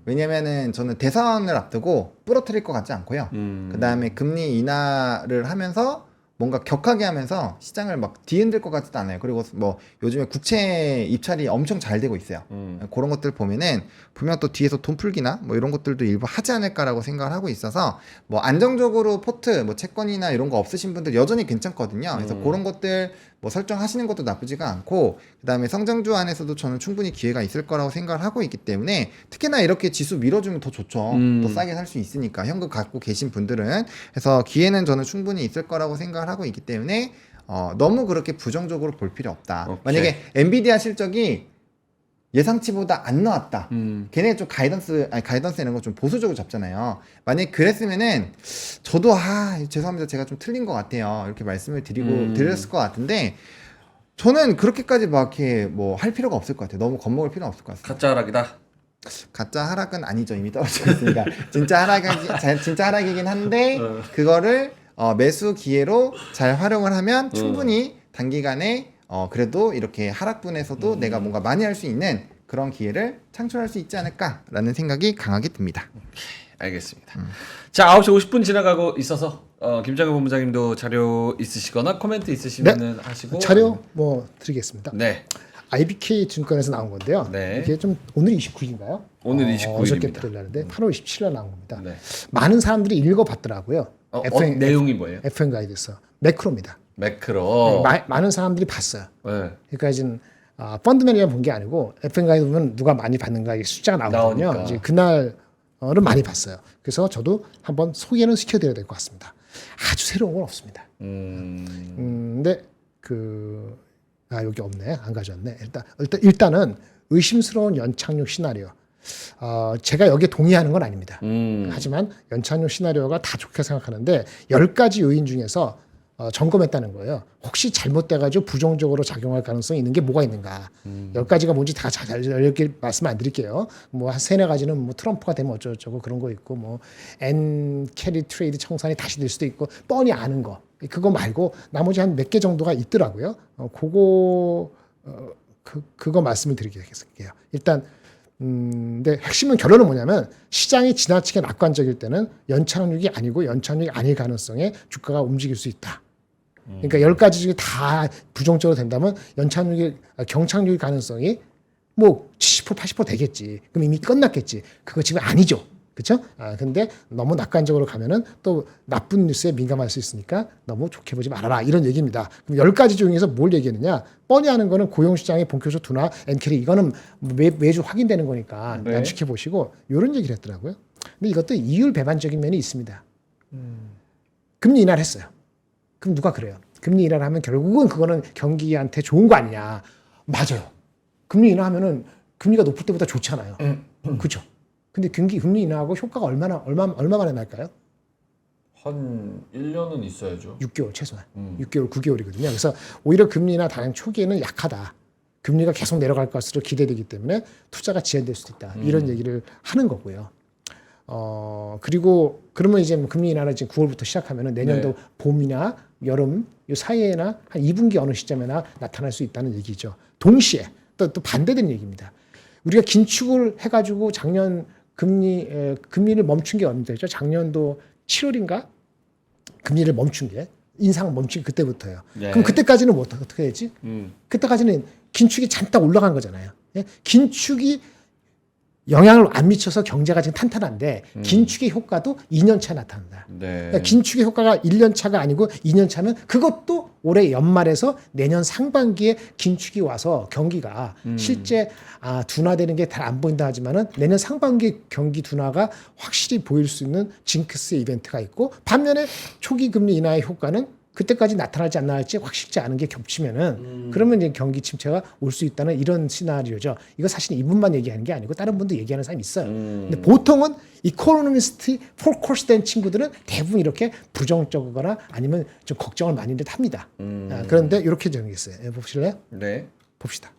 왜냐면은 저는 대선을 앞두고 부러뜨릴 것 같지 않고요. 그 다음에 금리 인하를 하면서 뭔가 격하게 하면서 시장을 막 뒤흔들 것 같지도 않아요. 그리고 뭐 요즘에 국채 입찰이 엄청 잘 되고 있어요. 그런 것들 보면은 분명 또 뒤에서 돈 풀기나 뭐 이런 것들도 일부 하지 않을까라고 생각을 하고 있어서 뭐 안정적으로 포트 뭐 채권이나 이런 거 없으신 분들 여전히 괜찮거든요. 그래서 그런 것들 뭐 설정하시는 것도 나쁘지가 않고 그다음에 성장주 안에서도 저는 충분히 기회가 있을 거라고 생각을 하고 있기 때문에 특히나 이렇게 지수 밀어주면 더 좋죠. 더 싸게 살 수 있으니까 현금 갖고 계신 분들은 그래서 기회는 저는 충분히 있을 거라고 생각을 하고 있기 때문에 너무 그렇게 부정적으로 볼 필요 없다. 오케이. 만약에 엔비디아 실적이 예상치보다 안 나왔다. 걔네 좀 가이던스 이런 거 좀 보수적으로 잡잖아요. 만약에 그랬으면은 저도 죄송합니다. 제가 좀 틀린 것 같아요. 이렇게 말씀을 드렸을 것 같은데 저는 그렇게까지 막 이렇게 뭐 할 필요가 없을 것 같아요. 너무 겁먹을 필요는 없을 것 같습니다. 가짜 하락이다. 가짜 하락은 아니죠. 이미 떨어지고 있으니까. 진짜 하락이긴 한데 그거를 매수 기회로 잘 활용을 하면 충분히 단기간에 그래도 이렇게 하락분에서도 내가 뭔가 많이 할 수 있는 그런 기회를 창출할 수 있지 않을까라는 생각이 강하게 듭니다. 알겠습니다. 자, 9시 50분 지나가고 있어서 김장현 본부장님도 자료 있으시거나 코멘트 있으시면은 하시고 자료 뭐 드리겠습니다. 네. IBK 증권에서 나온 건데요. 네. 이게 좀 오늘 29일인가요? 오늘 29일입니다. 어저께 들으려는데 8월 27일 나온 겁니다. 네. 많은 사람들이 읽어봤더라고요. 내용이 뭐예요? FN 가이드에서 매크로입니다. 매크로. 많은 사람들이 봤어요. 네. 그러니까 지금 펀드맨이만 본 게 아니고 FN 가이드 보면 누가 많이 봤는가 이 숫자가 나오거든요. 나오니까. 이제 그날은 많이 봤어요. 그래서 저도 한번 소개는 시켜드려야 될 것 같습니다. 아주 새로운 건 없습니다. 근데 여기 없네, 안 가져왔네. 일단은 의심스러운 연착륙 시나리오. 제가 여기에 동의하는 건 아닙니다. 하지만 연착륙 시나리오가 다 좋게 생각하는데 10가지 요인 중에서 점검했다는 거예요. 혹시 잘못돼가지고 부정적으로 작용할 가능성이 있는 게 뭐가 있는가. 10가지가 뭔지 다 잘 이렇게 말씀 안 드릴게요. 뭐 한 3-4가지는 뭐 트럼프가 되면 어쩌고저쩌고 그런 거 있고 뭐 캐리 트레이드 청산이 다시 될 수도 있고 뻔히 아는 거. 그거 말고 나머지 한 몇 개 정도가 있더라고요. 그거 말씀을 드리겠습니다. 일단 근데 핵심은 결론은 뭐냐면 시장이 지나치게 낙관적일 때는 연착륙이 아니고 연착륙이 아닐 가능성에 주가가 움직일 수 있다. 그러니까 10가지 중에 다 부정적으로 된다면 경착륙의 가능성이 뭐 70% 80% 되겠지. 그럼 이미 끝났겠지. 그거 지금 아니죠. 그렇죠? 근데 너무 낙관적으로 가면은 또 나쁜 뉴스에 민감할 수 있으니까 너무 좋게 보지 말아라. 이런 얘기입니다. 그럼 10가지 중에서 뭘 얘기했느냐? 뻔히 하는 거는 고용시장의 본격적 둔화, 엔캐리 이거는 매주 확인되는 거니까 네. 지켜보시고 이런 얘기를 했더라고요. 근데 이것도 이율 배반적인 면이 있습니다. 금리 인하를 했어요. 그럼 누가 그래요? 금리 인하를 하면 결국은 그거는 경기한테 좋은 거 아니냐? 맞아요. 금리 인하하면은 금리가 높을 때보다 좋잖아요. 그렇죠? 근데 금리 인하하고 효과가 얼마 만에 날까요? 한 1년은 있어야죠. 6개월 최소한. 6개월, 9개월이거든요. 그래서 오히려 금리 인하 단행 초기에는 약하다. 금리가 계속 내려갈 것으로 기대되기 때문에 투자가 지연될 수도 있다. 이런 얘기를 하는 거고요. 그리고 그러면 이제 금리 인하를 지금 9월부터 시작하면은 내년도 네. 봄이나 여름 이 사이에나 한 2분기 어느 시점에나 나타날 수 있다는 얘기죠. 동시에 또 반대되는 얘기입니다. 우리가 긴축을 해가지고 작년 금리를 멈춘 게 언제죠? 작년도 7월인가? 금리를 멈춘 게 인상 멈춘 게 그때부터예요. 네. 그럼 그때까지는 뭐 어떻게 했지? 그때까지는 긴축이 잠깐 올라간 거잖아요. 예? 긴축이 영향을 안 미쳐서 경제가 지금 탄탄한데 긴축의 효과도 2년 차에 나타난다. 네. 그러니까 긴축의 효과가 1년 차가 아니고 2년 차면 그것도 올해 연말에서 내년 상반기에 긴축이 와서 경기가 실제 둔화되는 게 잘 안 보인다 하지만은 내년 상반기 경기 둔화가 확실히 보일 수 있는 징크스 이벤트가 있고 반면에 초기 금리 인하의 효과는 그때까지 나타날지 안 나갈지 확실치 않은 게 겹치면은 그러면 이제 경기 침체가 올 수 있다는 이런 시나리오죠. 이거 사실 이분만 얘기하는 게 아니고 다른 분도 얘기하는 사람이 있어요. 근데 보통은 이코노미스트 폴코스 된 친구들은 대부분 이렇게 부정적이거나 아니면 좀 걱정을 많이 합니다. 그런데 이렇게 정리했어요. 보실래요? 네. 봅시다.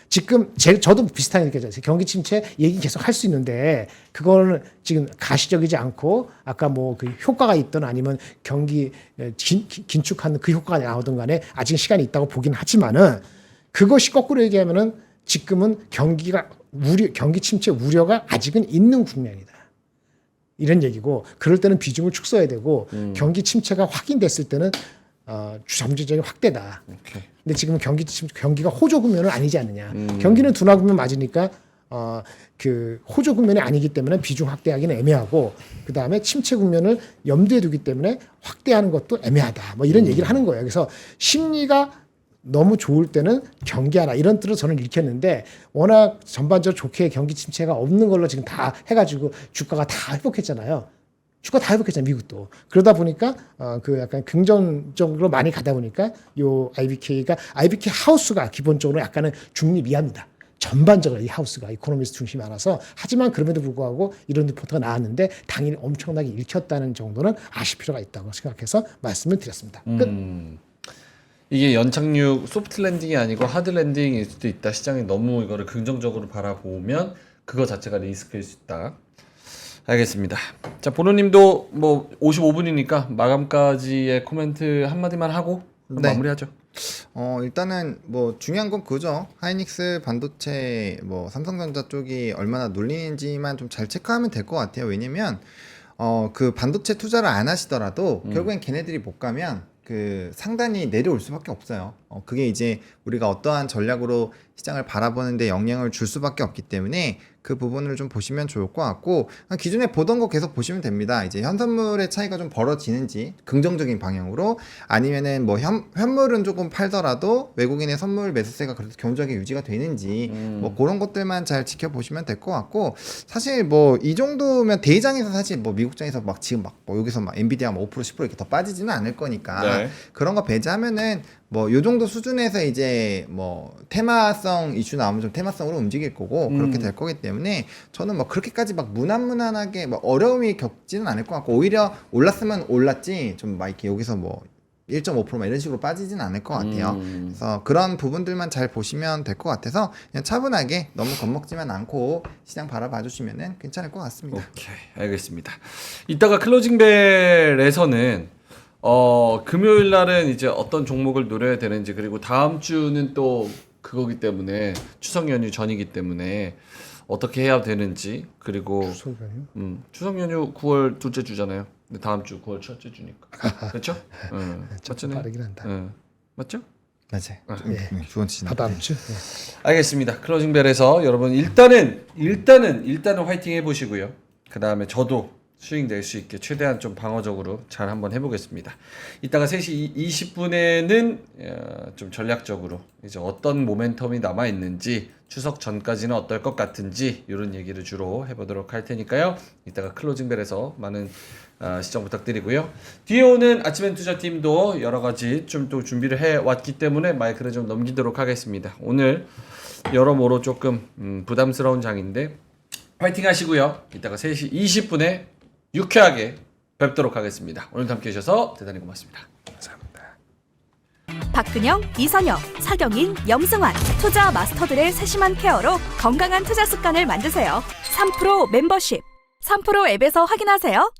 지금 저도 비슷하게 느껴져요. 경기 침체 얘기 계속 할 수 있는데 그거는 지금 가시적이지 않고 아까 뭐 그 효과가 있든 아니면 경기 긴축하는 그 효과가 나오든 간에 아직 시간이 있다고 보긴 하지만은 그것이 거꾸로 얘기하면은 지금은 경기 침체 우려가 아직은 있는 국면이다. 이런 얘기고 그럴 때는 비중을 축소해야 되고 경기 침체가 확인됐을 때는 점진적인 확대다. 오케이. 근데 지금 경기가 호조 국면은 아니지 않느냐. 경기는 둔화 국면 맞으니까 그 호조 국면이 아니기 때문에 비중 확대하기는 애매하고 그 다음에 침체 국면을 염두에 두기 때문에 확대하는 것도 애매하다. 뭐 이런 얘기를 하는 거예요. 그래서 심리가 너무 좋을 때는 경계하라 이런 뜻으로 저는 읽혔는데 워낙 전반적으로 좋게 경기 침체가 없는 걸로 지금 다 해가지고 주가가 다 회복했잖아요. 주가 다 회복했잖아요, 미국도. 그러다 보니까 그 약간 긍정적으로 많이 가다 보니까 요 IBK 하우스가 기본적으로 약간은 중립 이하입니다. 전반적으로 이 하우스가 이코노미스트 중심이 많아서 하지만 그럼에도 불구하고 이런 리포트가 나왔는데 당연히 엄청나게 읽혔다는 정도는 아실 필요가 있다고 생각해서 말씀을 드렸습니다. 끝. 이게 연착륙 소프트 랜딩이 아니고 하드 랜딩일 수도 있다. 시장이 너무 이거를 긍정적으로 바라보면 그거 자체가 리스크일 수 있다. 알겠습니다. 자, 보노님도 뭐 55분이니까 마감까지의 코멘트 한마디만 하고 네. 마무리하죠. 일단은 뭐 중요한 건 그죠. 하이닉스 반도체 뭐 삼성전자 쪽이 얼마나 눌리는지만 좀 잘 체크하면 될 것 같아요. 왜냐면 그 반도체 투자를 안 하시더라도 결국엔 걔네들이 못 가면 그 상단이 내려올 수밖에 없어요. 그게 이제 우리가 어떠한 전략으로 시장을 바라보는데 영향을 줄 수밖에 없기 때문에 그 부분을 좀 보시면 좋을 것 같고, 기존에 보던 거 계속 보시면 됩니다. 이제 현선물의 차이가 좀 벌어지는지 긍정적인 방향으로, 아니면은 뭐 현물은 조금 팔더라도 외국인의 선물 매수세가 그래도 견조하게 유지가 되는지 뭐 그런 것들만 잘 지켜보시면 될 것 같고, 사실 뭐 이 정도면 대장에서 사실 뭐 미국장에서 막 지금 막 뭐 여기서 막 엔비디아 뭐 5% 10% 이렇게 더 빠지지는 않을 거니까 네. 그런 거 배제하면은 뭐 요 정도 수준에서 이제 뭐 테마성 이슈 나오면 좀 테마성으로 움직일 거고 그렇게 될 거기 때문에 저는 뭐 그렇게까지 막 무난무난하게 뭐 어려움이 겪지는 않을 것 같고, 오히려 올랐으면 올랐지 좀 막 이렇게 여기서 뭐 1.5%막 이런 식으로 빠지진 않을 것 같아요. 그래서 그런 부분들만 잘 보시면 될 것 같아서 그냥 차분하게 너무 겁먹지만 않고 시장 바라봐 주시면은 괜찮을 것 같습니다. 오케이, 알겠습니다. 이따가 클로징벨에서는 금요일 날은 이제 어떤 종목을 노려야 되는지, 그리고 다음 주는 또 그거기 때문에 추석 연휴 전이기 때문에 어떻게 해야 되는지, 그리고 추석 연휴 9월 둘째 주잖아요. 근데 다음 주 9월 첫째 주니까. 그렇죠? 좀 빠르긴 한다. 맞죠? 맞아요. 주원 씨. 다음 주. 알겠습니다. 클로징벨에서 여러분 일단은 화이팅 해보시고요. 그 다음에 저도 수익 낼 수 있게 최대한 좀 방어적으로 잘 한번 해보겠습니다. 이따가 3시 20분에는 좀 전략적으로 이제 어떤 모멘텀이 남아 있는지, 추석 전까지는 어떨 것 같은지 이런 얘기를 주로 해보도록 할 테니까요. 이따가 클로징벨에서 많은 시청 부탁드리고요. 뒤에 오는 아침엔 투자팀도 여러 가지 좀 또 준비를 해왔기 때문에 마이크를 좀 넘기도록 하겠습니다. 오늘 여러모로 조금 부담스러운 장인데 화이팅 하시고요. 이따가 3시 20분에 유쾌하게 뵙도록 하겠습니다. 오늘도 함께 해주셔서 대단히 고맙습니다. 감사합니다. 박근영, 이선영, 사경인, 염승환 투자 마스터들의 세심한 케어로 건강한 투자 습관을 만드세요. 3프로 멤버십 3프로 앱에서 확인하세요.